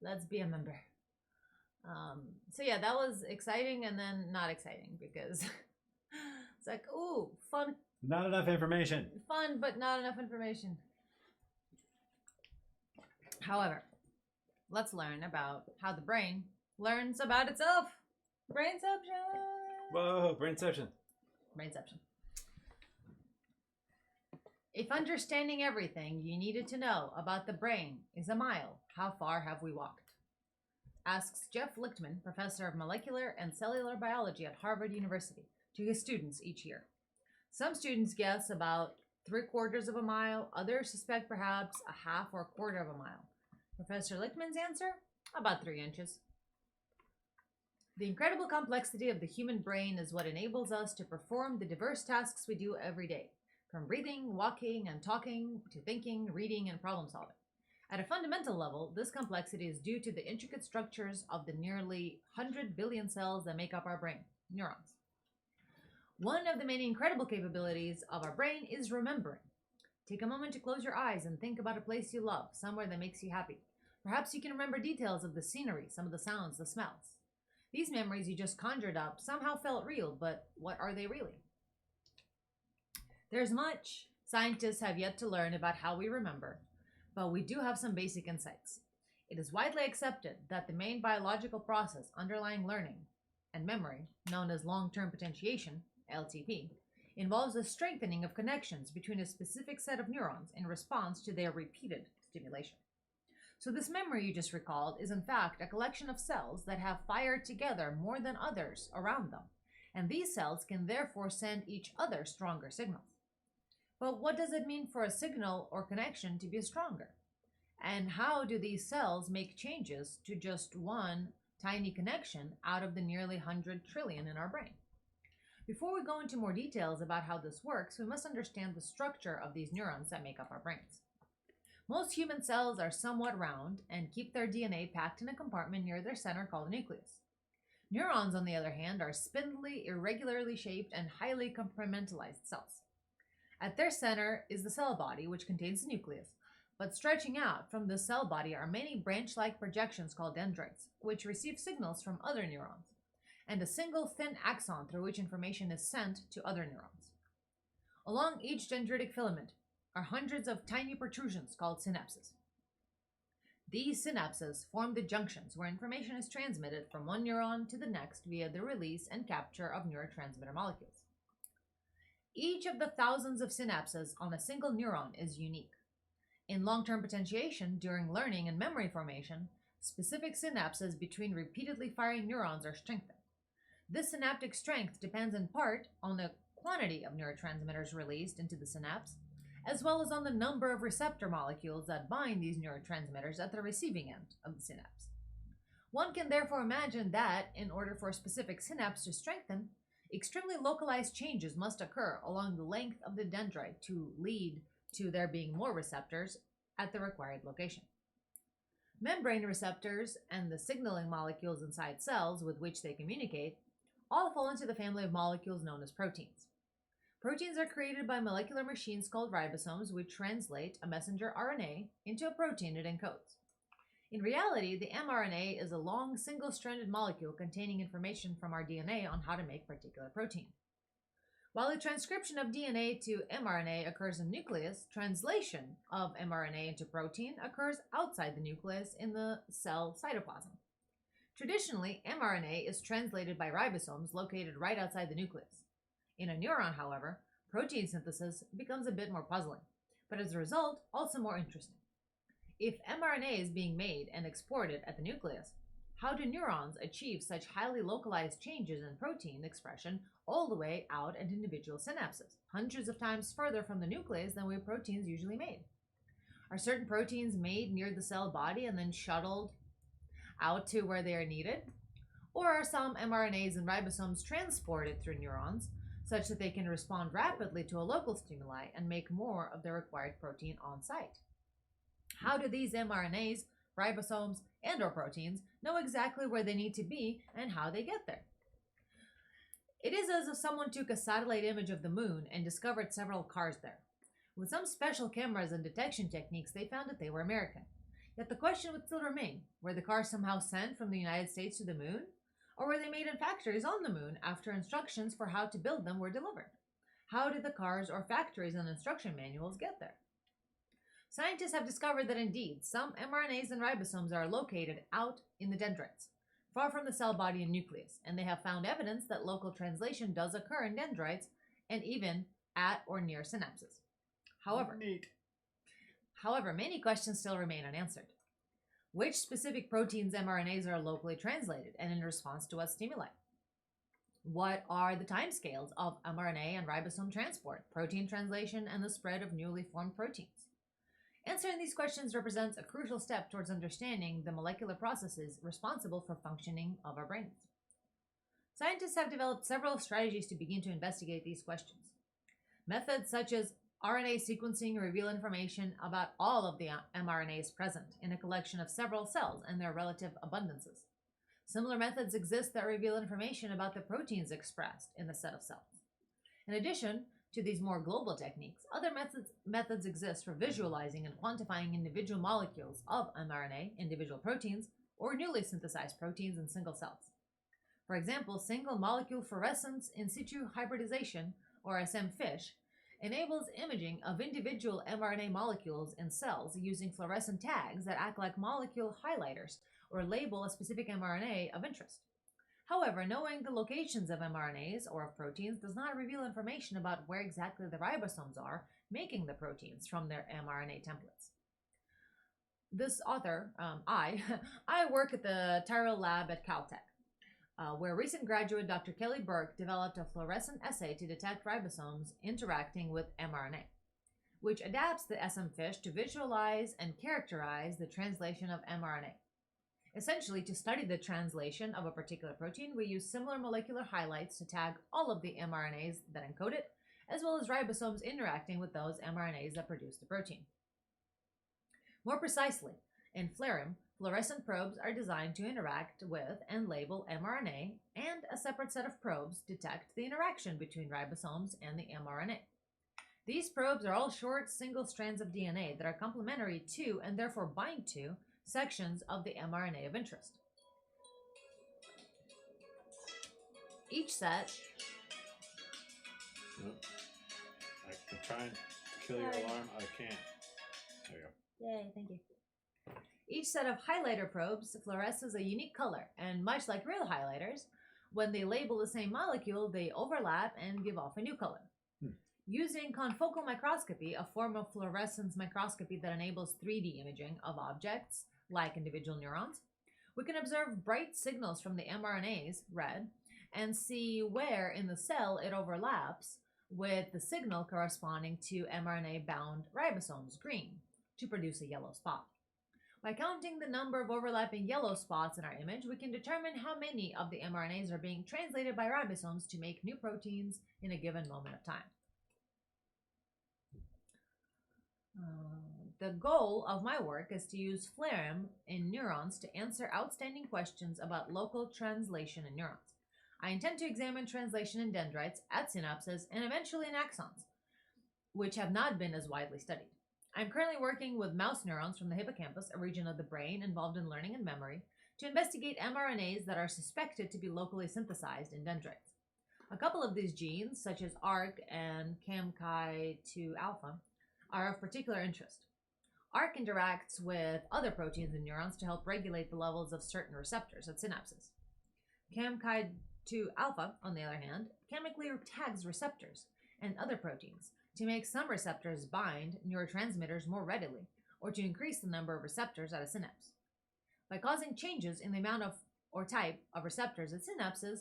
Let's be a member. So yeah, that was exciting and then not exciting because it's like, ooh, fun. Not enough information. Fun, but not enough information. However, let's learn about how the brain learns about itself. BrainCeption. Whoa, BrainCeption. BrainCeption. If understanding everything you needed to know about the brain is a mile, how far have we walked? Asks Jeff Lichtman, professor of molecular and cellular biology at Harvard University, to his students each year. Some students guess about 3/4 of a mile, others suspect perhaps a half or a quarter of a mile. Professor Lichtman's answer? About 3 inches. The incredible complexity of the human brain is what enables us to perform the diverse tasks we do every day, from breathing, walking, and talking, to thinking, reading, and problem solving. At a fundamental level, this complexity is due to the intricate structures of the nearly 100 billion cells that make up our brain, neurons. One of the many incredible capabilities of our brain is remembering. Take a moment to close your eyes and think about a place you love, somewhere that makes you happy. Perhaps you can remember details of the scenery, some of the sounds, the smells. These memories you just conjured up somehow felt real, but what are they really? There's much scientists have yet to learn about how we remember, but we do have some basic insights. It is widely accepted that the main biological process underlying learning and memory, known as long-term potentiation, LTP, involves the strengthening of connections between a specific set of neurons in response to their repeated stimulation. So this memory you just recalled is in fact a collection of cells that have fired together more than others around them, and these cells can therefore send each other stronger signals. But what does it mean for a signal or connection to be stronger? And how do these cells make changes to just one tiny connection out of the nearly 100 trillion in our brain? Before we go into more details about how this works, we must understand the structure of these neurons that make up our brains. Most human cells are somewhat round and keep their DNA packed in a compartment near their center called a nucleus. Neurons, on the other hand, are spindly, irregularly shaped, and highly compartmentalized cells. At their center is the cell body, which contains the nucleus, but stretching out from the cell body are many branch-like projections called dendrites, which receive signals from other neurons, and a single thin axon through which information is sent to other neurons. Along each dendritic filament are hundreds of tiny protrusions called synapses. These synapses form the junctions where information is transmitted from one neuron to the next via the release and capture of neurotransmitter molecules. Each of the thousands of synapses on a single neuron is unique. In long-term potentiation, during learning and memory formation, specific synapses between repeatedly firing neurons are strengthened. This synaptic strength depends in part on the quantity of neurotransmitters released into the synapse, as well as on the number of receptor molecules that bind these neurotransmitters at the receiving end of the synapse. One can therefore imagine that, in order for a specific synapse to strengthen, extremely localized changes must occur along the length of the dendrite to lead to there being more receptors at the required location. Membrane receptors and the signaling molecules inside cells with which they communicate all fall into the family of molecules known as proteins. Proteins are created by molecular machines called ribosomes, which translate a messenger RNA into a protein it encodes. In reality, the mRNA is a long single-stranded molecule containing information from our DNA on how to make particular protein. While the transcription of DNA to mRNA occurs in the nucleus, translation of mRNA into protein occurs outside the nucleus in the cell cytoplasm. Traditionally, mRNA is translated by ribosomes located right outside the nucleus. In a neuron, however, protein synthesis becomes a bit more puzzling, but as a result, also more interesting. If mRNA is being made and exported at the nucleus, how do neurons achieve such highly localized changes in protein expression all the way out at individual synapses, hundreds of times further from the nucleus than where proteins usually made? Are certain proteins made near the cell body and then shuttled out to where they are needed? Or are some mRNAs and ribosomes transported through neurons such that they can respond rapidly to a local stimuli and make more of the required protein on site? How do these mRNAs, ribosomes, and/or proteins know exactly where they need to be and how they get there? It is as if someone took a satellite image of the moon and discovered several cars there. With some special cameras and detection techniques, they found that they were American. Yet the question would still remain, were the cars somehow sent from the United States to the moon? Or were they made in factories on the moon after instructions for how to build them were delivered? How did the cars or factories and instruction manuals get there? Scientists have discovered that indeed, some mRNAs and ribosomes are located out in the dendrites, far from the cell body and nucleus, and they have found evidence that local translation does occur in dendrites and even at or near synapses. However, many questions still remain unanswered. Which specific proteins mRNAs are locally translated and in response to what stimuli? What are the timescales of mRNA and ribosome transport, protein translation, and the spread of newly formed proteins? Answering these questions represents a crucial step towards understanding the molecular processes responsible for functioning of our brains. Scientists have developed several strategies to begin to investigate these questions. Methods such as RNA sequencing reveal information about all of the mRNAs present in a collection of several cells and their relative abundances. Similar methods exist that reveal information about the proteins expressed in the set of cells. In addition to these more global techniques, other methods exist for visualizing and quantifying individual molecules of mRNA, individual proteins, or newly synthesized proteins in single cells. For example, single molecule fluorescence in situ hybridization, or SMFISH, enables imaging of individual mRNA molecules in cells using fluorescent tags that act like molecule highlighters or label a specific mRNA of interest. However, knowing the locations of mRNAs or of proteins does not reveal information about where exactly the ribosomes are making the proteins from their mRNA templates. This author, I work at the Tyrrell Lab at Caltech, where recent graduate Dr. Kelly Burke developed a fluorescent assay to detect ribosomes interacting with mRNA, which adapts the SM fish to visualize and characterize the translation of mRNA. Essentially, to study the translation of a particular protein, we use similar molecular highlights to tag all of the mRNAs that encode it, as well as ribosomes interacting with those mRNAs that produce the protein. More precisely, in Flareum, fluorescent probes are designed to interact with and label mRNA, and a separate set of probes detect the interaction between ribosomes and the mRNA. These probes are all short, single strands of DNA that are complementary to, and therefore bind to, sections of the mRNA of interest. Each set... Nope. I'm trying to kill your alarm. I can't. There you go. Yay, thank you. Each set of highlighter probes fluoresces a unique color, and much like real highlighters, when they label the same molecule, they overlap and give off a new color. Using confocal microscopy, a form of fluorescence microscopy that enables 3D imaging of objects, like individual neurons, we can observe bright signals from the mRNAs, red, and see where in the cell it overlaps with the signal corresponding to mRNA-bound ribosomes, green, to produce a yellow spot. By counting the number of overlapping yellow spots in our image, we can determine how many of the mRNAs are being translated by ribosomes to make new proteins in a given moment of time. The goal of my work is to use Flareum in neurons to answer outstanding questions about local translation in neurons. I intend to examine translation in dendrites, at synapses, and eventually in axons, which have not been as widely studied. I'm currently working with mouse neurons from the hippocampus, a region of the brain involved in learning and memory, to investigate mRNAs that are suspected to be locally synthesized in dendrites. A couple of these genes, such as ARC and CAMKI2-alpha, are of particular interest. ARC interacts with other proteins in neurons to help regulate the levels of certain receptors at synapses. CAMKI2-alpha, on the other hand, chemically tags receptors and other proteins to make some receptors bind neurotransmitters more readily, or to increase the number of receptors at a synapse. By causing changes in the amount of or type of receptors at synapses,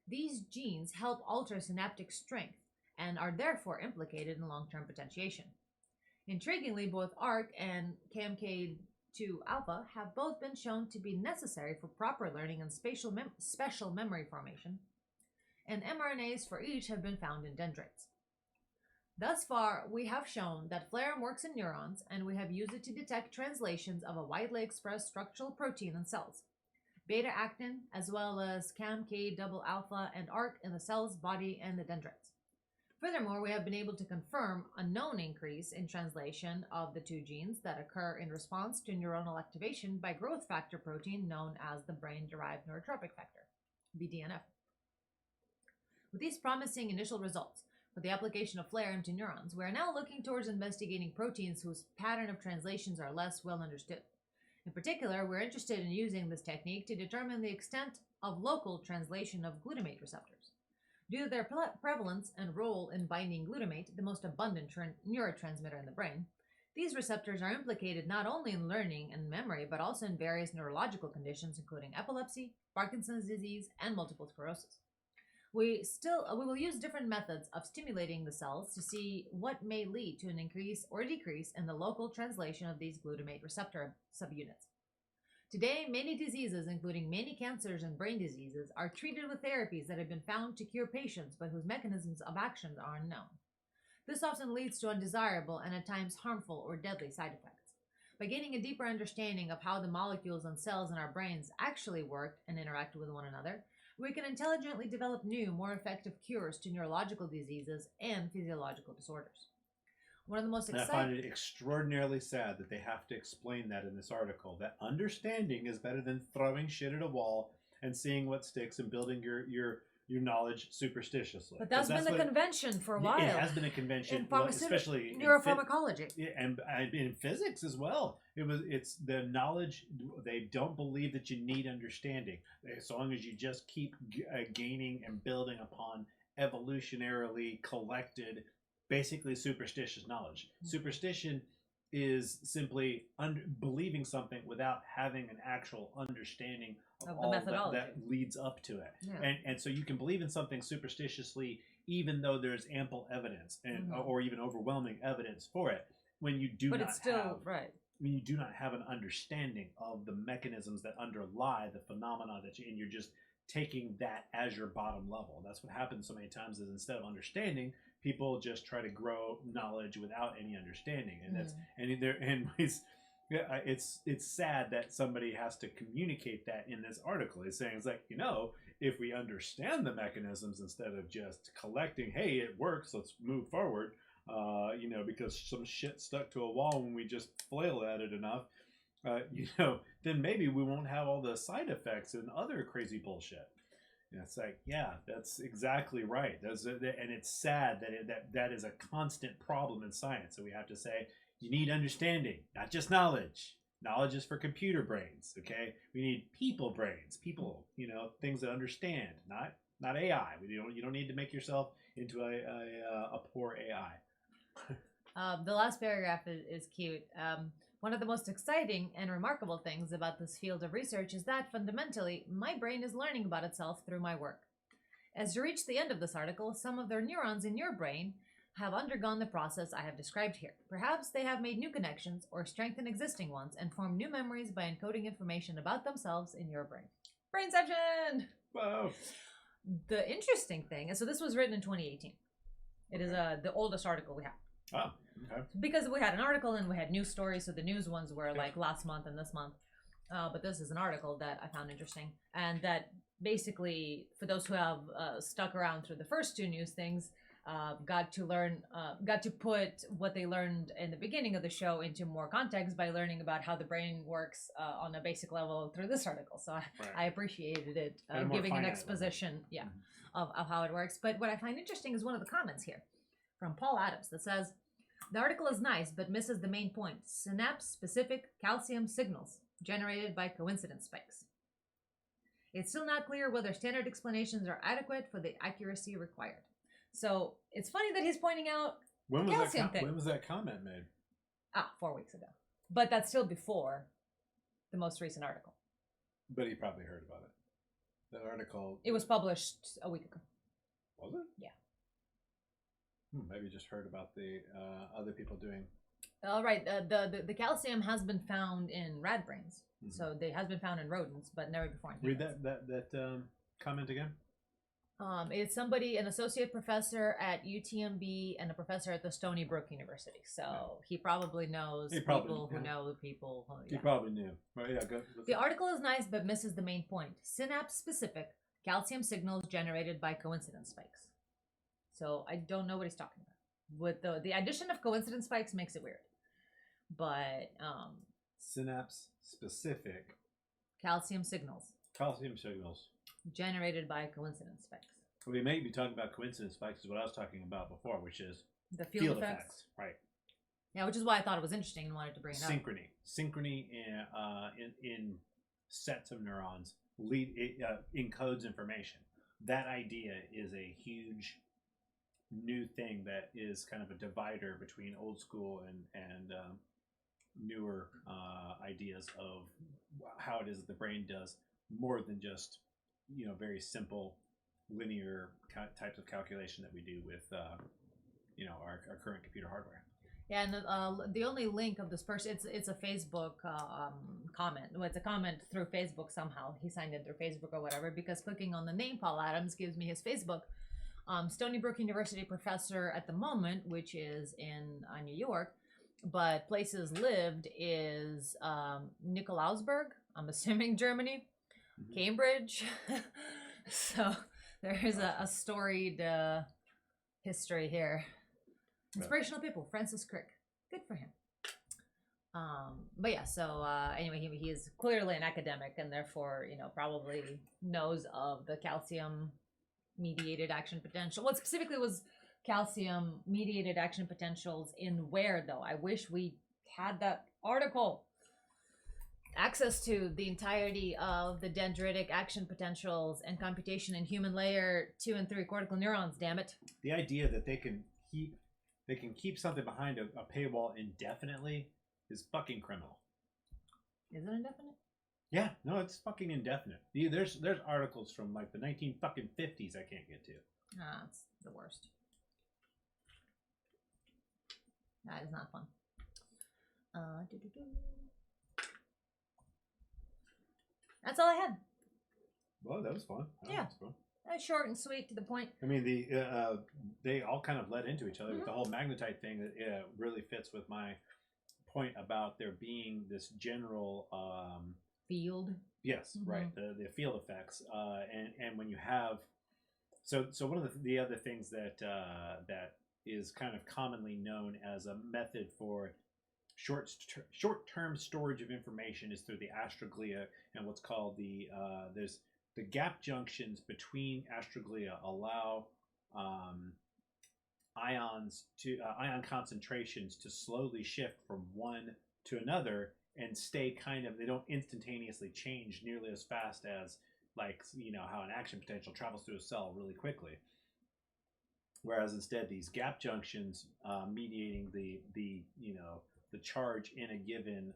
these genes help alter synaptic strength and are therefore implicated in long-term potentiation. Intriguingly, both ARC and CAMK2-alpha have both been shown to be necessary for proper learning and special memory formation, and mRNAs for each have been found in dendrites. Thus far, we have shown that Flareum works in neurons, and we have used it to detect translations of a widely expressed structural protein in cells, beta-actin, as well as CAMK-alpha and ARC in the cell's body and the dendrites. Furthermore, we have been able to confirm a known increase in translation of the two genes that occur in response to neuronal activation by growth factor protein known as the brain-derived neurotrophic factor, BDNF. With these promising initial results for the application of Flareum to neurons, we are now looking towards investigating proteins whose pattern of translations are less well understood. In particular, we're interested in using this technique to determine the extent of local translation of glutamate receptors. Due to their prevalence and role in binding glutamate, the most abundant neurotransmitter in the brain, these receptors are implicated not only in learning and memory, but also in various neurological conditions, including epilepsy, Parkinson's disease, and multiple sclerosis. We will use different methods of stimulating the cells to see what may lead to an increase or decrease in the local translation of these glutamate receptor subunits. Today, many diseases, including many cancers and brain diseases, are treated with therapies that have been found to cure patients but whose mechanisms of action are unknown. This often leads to undesirable and at times harmful or deadly side effects. By gaining a deeper understanding of how the molecules and cells in our brains actually work and interact with one another, we can intelligently develop new, more effective cures to neurological diseases and physiological disorders. One of the most exciting... I find it extraordinarily sad that they have to explain that in this article, that understanding is better than throwing shit at a wall and seeing what sticks and building your your knowledge superstitiously. But that's been the convention for a while. It has been a convention, in especially neuropharmacology. and in physics as well. It's the knowledge. They don't believe that you need understanding as long as you just keep gaining and building upon evolutionarily collected, basically superstitious knowledge. Superstition is simply believing something without having an actual understanding of all that leads up to it. Yeah. And so you can believe in something superstitiously even though there's ample evidence and or even overwhelming evidence for it, when you do when you do not have an understanding of the mechanisms that underlie the phenomena and you're just taking that as your bottom level. That's what happens so many times, is instead of understanding, people just try to grow knowledge without any understanding, and that's it's sad that somebody has to communicate that in this article. It's saying, it's like, if we understand the mechanisms instead of just collecting, hey, it works, let's move forward, because some shit stuck to a wall when we just flail at it enough, then maybe we won't have all the side effects and other crazy bullshit. And it's like, yeah, that's exactly right. And it's sad that is a constant problem in science. So we have to say, you need understanding, not just knowledge. Knowledge is for computer brains, okay? We need people brains, things that understand, not AI. You don't need to make yourself into a poor AI. The last paragraph is cute. One of the most exciting and remarkable things about this field of research is that, fundamentally, my brain is learning about itself through my work. As you reach the end of this article, some of the neurons in your brain have undergone the process I have described here. Perhaps they have made new connections or strengthened existing ones and formed new memories by encoding information about themselves in your brain. BrainCeption! Wow. The interesting thing, and so this was written in 2018. It is the oldest article we have. Oh, okay. Because we had an article and we had news stories, so the news ones were like last month and this month. But this is an article that I found interesting, and that basically, for those who have stuck around through the first two news things, got to put what they learned in the beginning of the show into more context by learning about how the brain works on a basic level through this article. So I appreciated it, giving an exposition, of how it works. But what I find interesting is one of the comments here from Paul Adams that says, the article is nice, but misses the main point: synapse-specific calcium signals generated by coincidence spikes. It's still not clear whether standard explanations are adequate for the accuracy required. So it's funny that he's pointing out when the calcium thing. When was that comment made? 4 weeks ago. But that's still before the most recent article. But he probably heard about it. That article... It was published a week ago. Was it? Yeah. Maybe just heard about the other people doing... All right. The calcium has been found in rat brains. Mm-hmm. So it has been found in rodents, but never before in humans. Read that comment again. It's somebody, an associate professor at UTMB and a professor at the Stony Brook University. So he probably knows people who know people. He probably knew. Right, yeah, go. The article is nice, but misses the main point. Synapse-specific calcium signals generated by coincidence spikes. So I don't know what he's talking about. With the addition of coincidence spikes makes it weird. But synapse-specific calcium signals. Calcium signals. Generated by coincidence spikes. We may be talking about coincidence spikes, is what I was talking about before, which is the field effects. Right. Yeah, which is why I thought it was interesting and wanted to bring it up. Synchrony in sets of neurons encodes information. That idea is a huge new thing that is kind of a divider between old school and newer ideas of how it is that the brain does more than just very simple linear types of calculation that we do with our current computer hardware. Yeah, and the only link of this person, it's a Facebook comment. Well, it's a comment through Facebook somehow. He signed in through Facebook or whatever, because clicking on the name Paul Adams gives me his Facebook. Stony Brook University professor at the moment, which is in New York, but places lived is Nikolausburg, I'm assuming Germany, Cambridge. So there is a storied history here. Inspirational people. Francis Crick, good for him. But yeah, so anyway, he is clearly an academic and therefore probably knows of the calcium mediated action potential. What specifically was calcium mediated action potentials in where, though? I wish we had that article. Access to the entirety of the dendritic action potentials and computation in human layer 2 and 3 cortical neurons, damn it. The idea that they can keep something behind a paywall indefinitely is fucking criminal. Is it indefinite? Yeah, no, it's fucking indefinite. There's articles from like the 1950s I can't get to. Ah, it's the worst. That is not fun. That's all I had. Well, that was fun. Yeah. Was fun. Short and sweet, to the point. I mean, they all kind of led into each other. With the whole magnetite thing, it really fits with my point about there being this general Field. Yes, right. The field effects, and when you have, so one of the other things that that is kind of commonly known as a method for short-term storage of information is through the astroglia and what's called there's the gap junctions between astroglia allow ion concentrations to slowly shift from one to another and stay kind of, they don't instantaneously change nearly as fast as, like, you know, how an action potential travels through a cell really quickly. Whereas instead these gap junctions mediating the charge in a given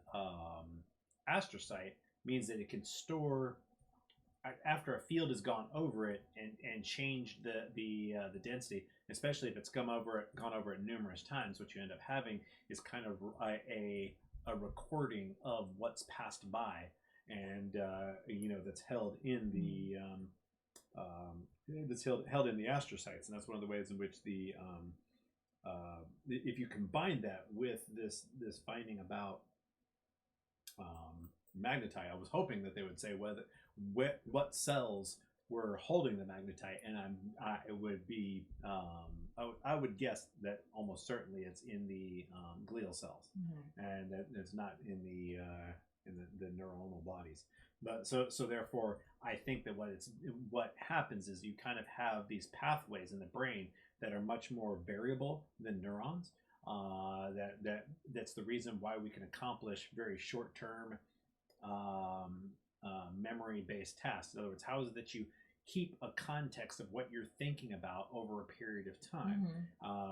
astrocyte means that it can store, after a field has gone over it and changed the density, especially if it's gone over it numerous times. What you end up having is kind of a recording of what's passed by, and that's held in the held in the astrocytes, and that's one of the ways in which if you combine that with this finding about magnetite, I was hoping that they would say what cells were holding the magnetite, and I would guess that almost certainly it's in the glial cells, and that it's not in the neuronal bodies. But so therefore, I think that what happens is you kind of have these pathways in the brain that are much more variable than neurons. That's the reason why we can accomplish very short-term memory-based tasks. In other words, how is it that you keep a context of what you're thinking about over a period of time?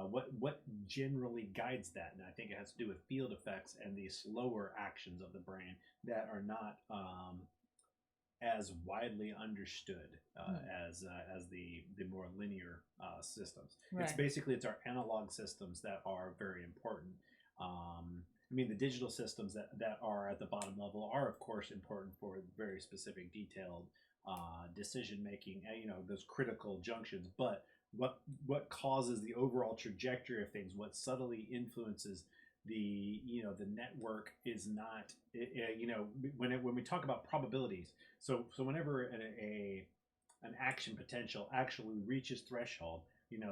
What generally guides that? And I think it has to do with field effects and the slower actions of the brain that are not as widely understood as the more linear systems. Right. It's our analog systems that are very important. I mean, the digital systems that are at the bottom level are, of course, important for very specific, detailed decision making. Those critical junctions. But what causes the overall trajectory of things? What subtly influences the network is not. When we talk about probabilities. So whenever an action potential actually reaches threshold,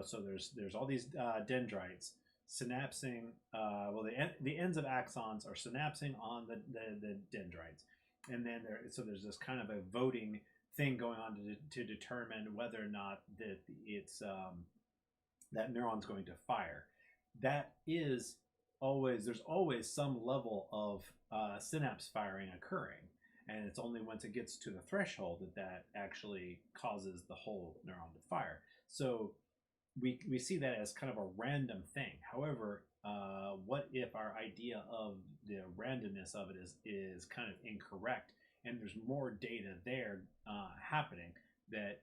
so there's all these dendrites synapsing. The ends of axons are synapsing on the dendrites, and then there's this kind of a voting thing going on to determine whether or not that it's that neuron's going to fire. There's always some level of synapse firing occurring, and it's only once it gets to the threshold that actually causes the whole neuron to fire. So we see that as kind of a random thing. However, what if our idea of the randomness of it is kind of incorrect, and there's more data there happening that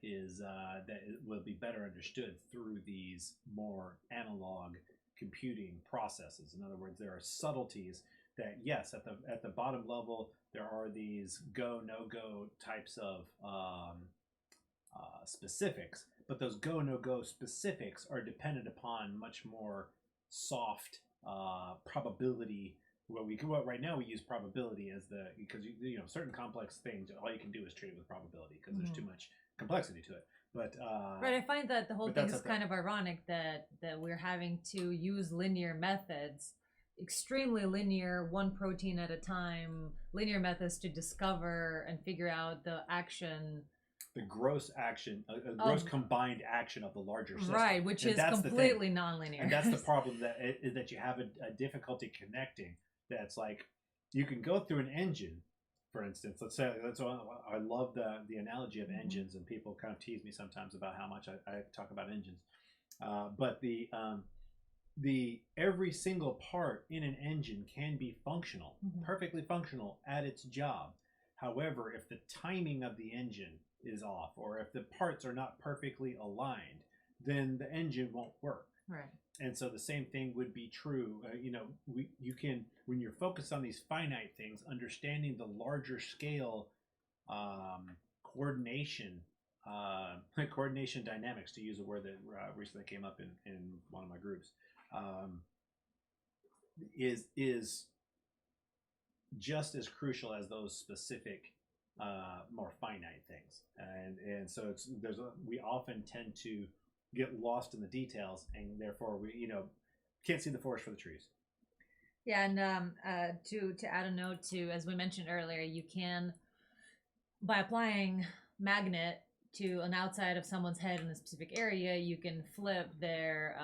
will be better understood through these more analog computing processes. In other words, there are subtleties that, yes, at the bottom level there are these go no go types of specifics, but those go no go specifics are dependent upon much more soft probability. Right now we use probability as because certain complex things, all you can do is treat it with probability because there's too much complexity to it. But right, I find that the whole thing is kind of ironic that we're having to use linear methods, extremely linear, one protein at a time, linear methods to discover and figure out the action the gross action, a gross combined action of the larger system. Right, which And is that's completely nonlinear. And that's the problem that you have a difficulty connecting. That's like you can go through an engine, for instance. Let's say I love the analogy of engines, and people kind of tease me sometimes about how much I talk about engines. But the every single part in an engine can be functional, perfectly functional at its job. However, if the timing of the engine is off, or if the parts are not perfectly aligned, then the engine won't work. Right. And so the same thing would be true. You can, when you're focused on these finite things, understanding the larger scale coordination dynamics, to use a word that recently came up in one of my groups, is just as crucial as those specific more finite things. And so we often tend to get lost in the details, and therefore we can't see the forest for the trees. Yeah, and to add a note to, as we mentioned earlier, you can, by applying magnet to an outside of someone's head in a specific area, you can flip their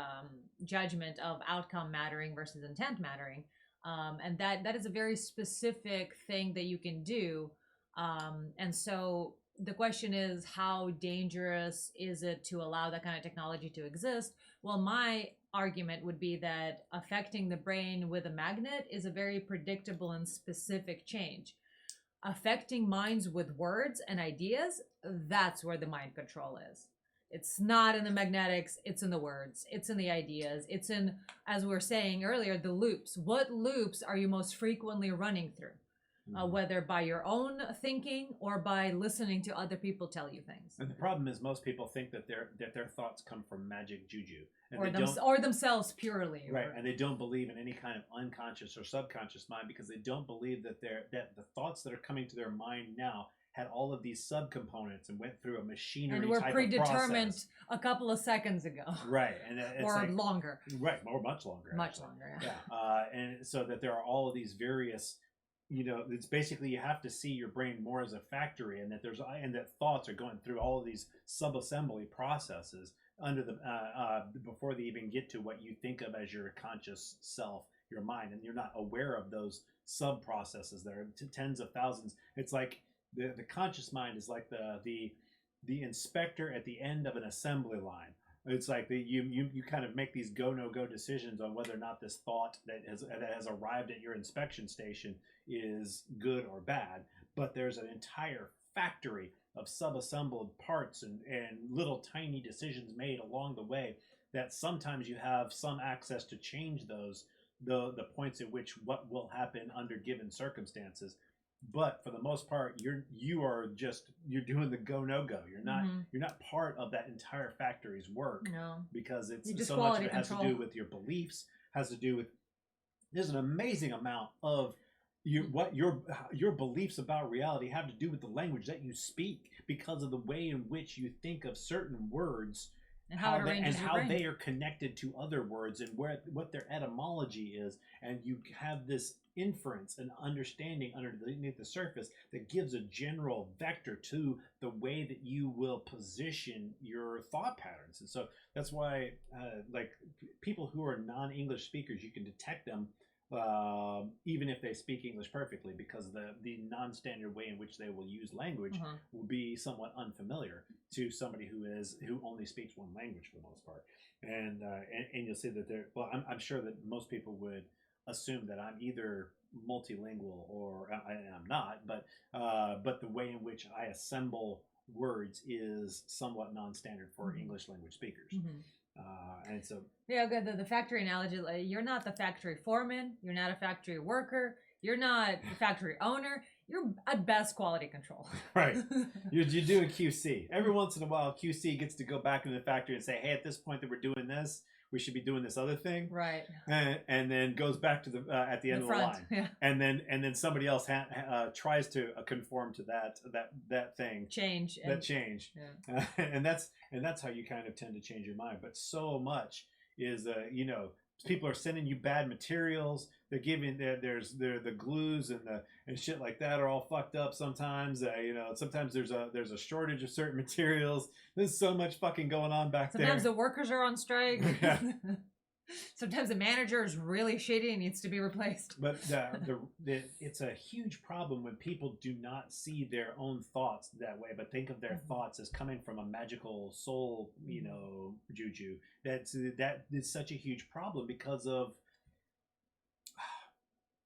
judgment of outcome mattering versus intent mattering, and that is a very specific thing that you can do. And so the question is, how dangerous is it to allow that kind of technology to exist? Well, my argument would be that affecting the brain with a magnet is a very predictable and specific change. Affecting minds with words and ideas, that's where the mind control is. It's not in the magnetics, it's in the words, it's in the ideas, it's in, as we were saying earlier, the loops. What loops are you most frequently running through? Whether by your own thinking or by listening to other people tell you things. And the problem is, most people think that their thoughts come from magic juju, and or themselves purely. Right, and they don't believe in any kind of unconscious or subconscious mind, because they don't believe that the thoughts that are coming to their mind now had all of these subcomponents and went through a machinery and were type predetermined of process. A couple of seconds ago. Right, and it's or longer. Right, or much longer. Much longer. Yeah, and so that there are all of these various. It's basically, you have to see your brain more as a factory, and that thoughts are going through all of these sub-assembly processes under the before they even get to what you think of as your conscious self, your mind, and you're not aware of those sub-processes that are tens of thousands. It's like the conscious mind is like the inspector at the end of an assembly line. It's like you kind of make these go-no-go decisions on whether or not this thought that has arrived at your inspection station is good or bad. But there's an entire factory of sub-assembled parts and little tiny decisions made along the way that sometimes you have some access to change the points at which what will happen under given circumstances. But for the most part, you're doing the go-no-go. You're not part of that entire factory's work. No. Because it's so much of it has to do with your beliefs, has to do with, there's an amazing amount of what your beliefs about reality have to do with the language that you speak, because of the way in which you think of certain words and how they are connected to other words, and what their etymology is, and you have this inference and understanding underneath the surface that gives a general vector to the way that you will position your thought patterns. And so that's why like people who are non-English speakers, you can detect them even if they speak English perfectly, because the non-standard way in which they will use language will be somewhat unfamiliar to somebody who only speaks one language for the most part. And you'll see that I'm sure that most people would assume that I'm either multilingual or I'm not, but the way in which I assemble words is somewhat non-standard for English language speakers. And so the factory analogy, like, you're not the factory foreman, you're not a factory worker, you're not the factory owner, you're at best quality control. Right. You're doing QC. Every once in a while, QC gets to go back into the factory and say, hey, at this point that we're doing this, we should be doing this other thing. Right. And then goes back to at the end of the line. Yeah. And then somebody else tries to conform to that thing. Change. Yeah. And that's how you kind of tend to change your mind. But so much is people are sending you bad materials. They're giving the glues and shit like that are all fucked up sometimes. Sometimes there's a shortage of certain materials. There's so much fucking going on back there. Sometimes the workers are on strike. Yeah. Sometimes the manager is really shitty and needs to be replaced. But it's a huge problem when people do not see their own thoughts that way, but think of their thoughts as coming from a magical soul, juju. That is such a huge problem because of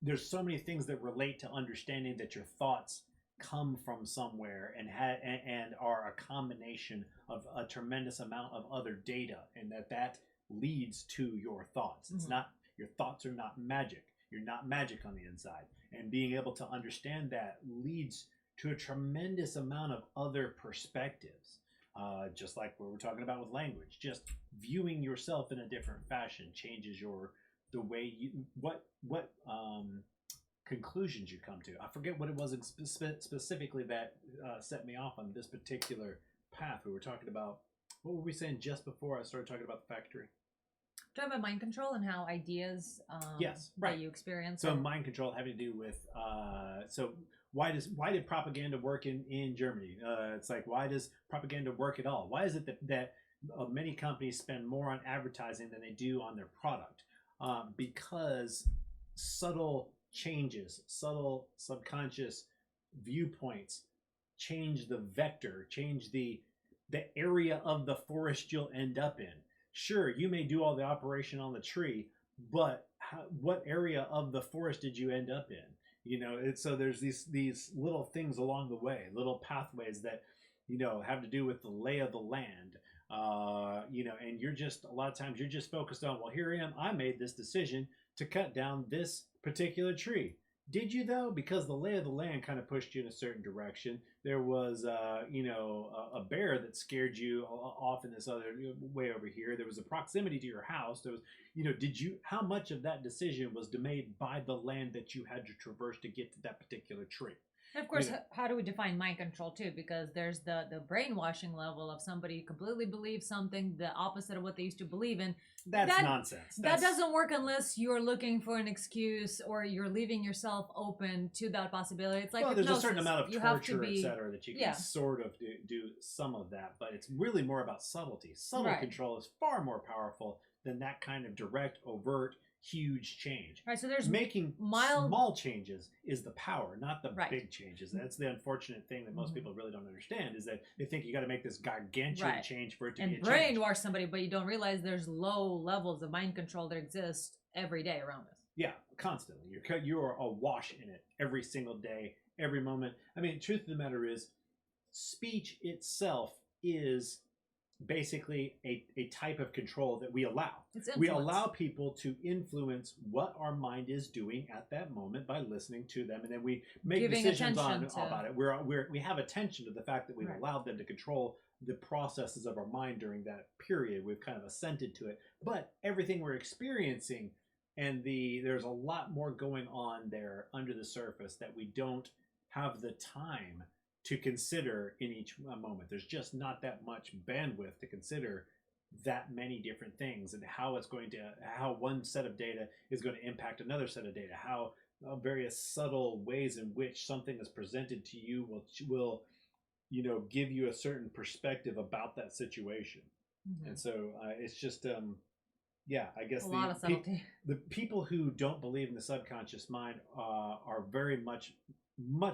there's so many things that relate to understanding that your thoughts come from somewhere and are a combination of a tremendous amount of other data, and that leads to your thoughts. It's not, your thoughts are not magic. You're not magic on the inside. And being able to understand that leads to a tremendous amount of other perspectives. Just like what we're talking about with language. Just viewing yourself in a different fashion changes the way you what conclusions you come to. I forget what it was specifically that set me off on this particular path. We were talking about, what were we saying just before I started talking about the factory? Talking about mind control and how ideas yes, right. that you experience. So mind control having to do with so why did propaganda work in Germany? It's like, why does propaganda work at all? Why is it that many companies spend more on advertising than they do on their product? Because subtle changes, subtle subconscious viewpoints change the vector, change the area of the forest you'll end up in. Sure, you may do all the operation on the tree, but what area of the forest did you end up in? So there's these little things along the way, little pathways that have to do with the lay of the land. And you're just, a lot of times you're just focused on, well, here I am, I made this decision to cut down this particular tree. Did you though? Because the lay of the land kind of pushed you in a certain direction. There was, a bear that scared you off in this other way over here. There was a proximity to your house. There was, how much of that decision was made by the land that you had to traverse to get to that particular tree? And of course, how do we define mind control too? Because there's the brainwashing level of somebody who completely believes something the opposite of what they used to believe in. That's nonsense. That doesn't work unless you're looking for an excuse or you're leaving yourself open to that possibility. It's like there's hypnosis. a certain amount of torture, et cetera, that you can Yeah. sort of do some of that, but it's really more about subtlety. Subtle control is far more powerful than that kind of direct, overt, huge change. Right, so there's making small changes is the power, not the big changes. That's the unfortunate thing that most people really don't understand, is that they think you got to make this gargantuan change for it to be a change. And brainwash somebody, but you don't realize there's low levels of mind control that exist every day around us. Yeah, constantly. You are awash in it every single day, every moment. I mean, truth of the matter is, speech itself is basically a type of control that we allow. We allow people to influence what our mind is doing at that moment by listening to them, and then we make decisions about it. We have attention to the fact that we've allowed them to control the processes of our mind during that period. We've kind of assented to it, but everything we're experiencing, and there's a lot more going on there under the surface that we don't have the time to consider in each moment. There's just not that much bandwidth to consider that many different things, and how one set of data is going to impact another set of data, how various subtle ways in which something is presented to you will give you a certain perspective about that situation. And so it's just I guess a lot of subtlety. The people who don't believe in the subconscious mind are very much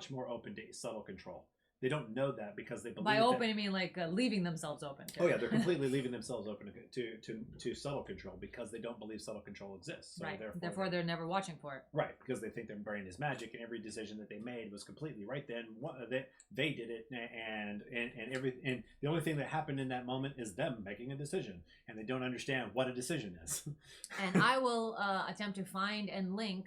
more open to subtle control. They don't know that because they believe by open, you mean like leaving themselves open to Oh yeah, they're completely leaving themselves open to subtle control because they don't believe subtle control exists. So therefore they're never watching for it. Right, because they think their brain is magic, and every decision that they made was completely right then. They did it, and the only thing that happened in that moment is them making a decision, and they don't understand what a decision is. And I will attempt to find and link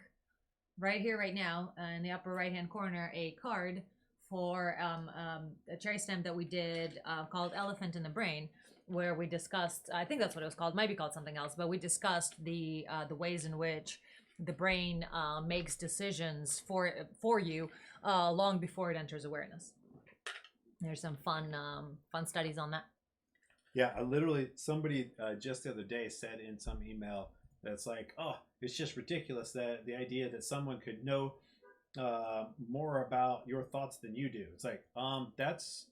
right here, right now, in the upper right-hand corner, a card for a CherrySTEM that we did called Elephant in the Brain, where we discussed, I think that's what it was called, might be called something else, but we discussed the ways in which the brain makes decisions for you long before it enters awareness. There's some fun studies on that. Yeah, somebody just the other day said in some email That's like, oh, it's just ridiculous that the idea that someone could know more about your thoughts than you do. It's like, that's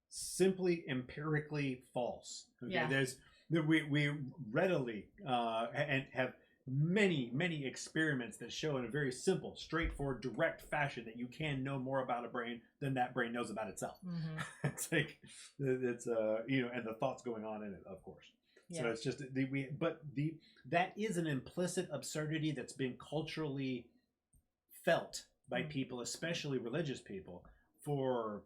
simply empirically false. Okay, Yeah. we readily and have many experiments that show in a very simple, straightforward, direct fashion that you can know more about a brain than that brain knows about itself. Mm-hmm. It's like it's and the thoughts going on in it, of course. Yeah. So it's just that is an implicit absurdity that's been culturally felt by people, especially religious people, for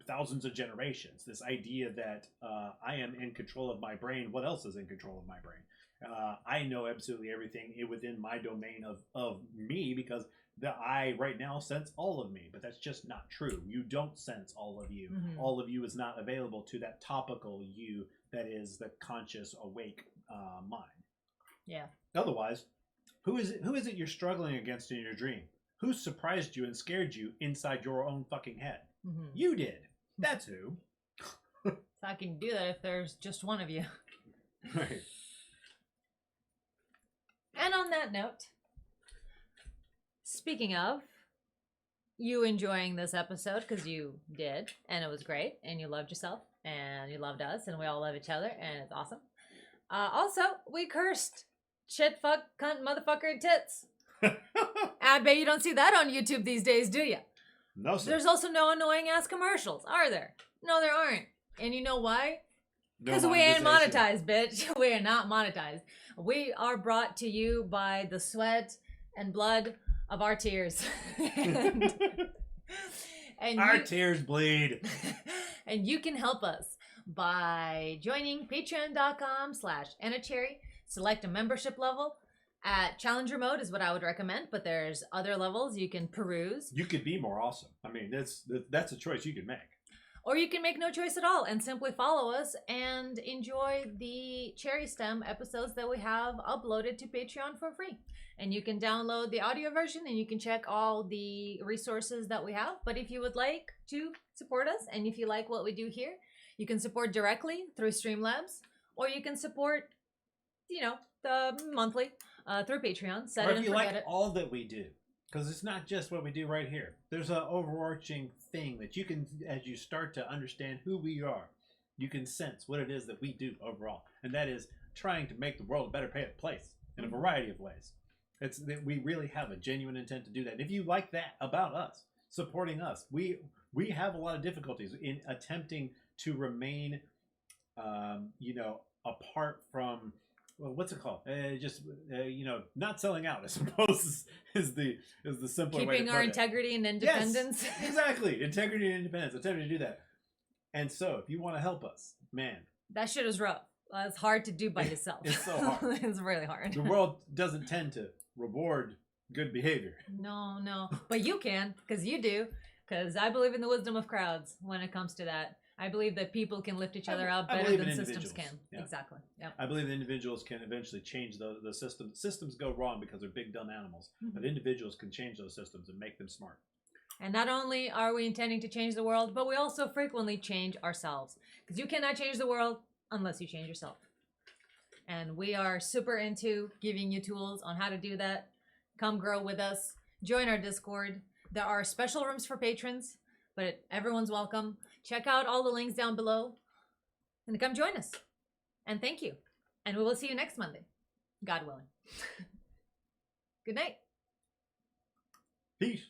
thousands of generations. This idea that I am in control of my brain. What else is in control of my brain? I know absolutely everything within my domain of me, because I right now sense all of me, but that's just not true. You don't sense all of you. Mm-hmm. All of you is not available to that topical you that is the conscious, awake mind. Yeah. Otherwise, who is it you're struggling against in your dream? Who surprised you and scared you inside your own fucking head? Mm-hmm. You did. That's who. So I can do that if there's just one of you. Right. And on that note, speaking of you enjoying this episode, because you did, and it was great, and you loved yourself, and you loved us, and we all love each other, and it's awesome. Also, we cursed shit, fuck, cunt, motherfucker, and tits. I bet you don't see that on YouTube these days, do you? No, sir. There's also no annoying ass commercials, are there? No, there aren't. And you know why? Because we ain't monetized, bitch. We are not monetized. We are brought to you by the sweat and blood of our tears. and Our tears bleed. And you can help us by joining patreon.com/AnnaCherry. Select a membership level. At Challenger mode is what I would recommend, but there's other levels you can peruse. You could be more awesome. I mean, that's a choice you can make. Or you can make no choice at all and simply follow us and enjoy the CherrySTEM episodes that we have uploaded to Patreon for free. And you can download the audio version and you can check all the resources that we have. But if you would like to support us and if you like what we do here, you can support directly through Streamlabs, or you can support, the monthly through Patreon. Set Or it if and you forget like it. all that we do, because it's not just what we do right here. There's an overarching thing that you can, as you start to understand who we are, you can sense what it is that we do overall, and that is trying to make the world a better place in a variety of ways. It's that we really have a genuine intent to do that. And if you like that about us, supporting us, we have a lot of difficulties in attempting to remain, apart from. Well, what's it called? Not selling out, I suppose, is the simpler way to Keeping put our it. integrity and independence. Yes, exactly. Integrity and independence. Attempting to do that. And so, if you want to help us, man, That shit is rough. It's hard to do by yourself. It's so hard. It's really hard. the world doesn't tend to reward good behavior. No. But you can, because you do. Because I believe in the wisdom of crowds when it comes to that. I believe that people can lift each other up I better believe than in systems individuals. can. Yeah. Exactly. Yep. I believe that individuals can eventually change the system. Systems go wrong because they're big, dumb animals. Mhm. But individuals can change those systems and make them smart. And not only are we intending to change the world, but we also frequently change ourselves. Because you cannot change the world unless you change yourself. And we are super into giving you tools on how to do that. Come grow with us. Join our Discord. There are special rooms for patrons, but everyone's welcome. Check out all the links down below and come join us. And thank you. And we will see you next Monday, God willing. Good night. Peace.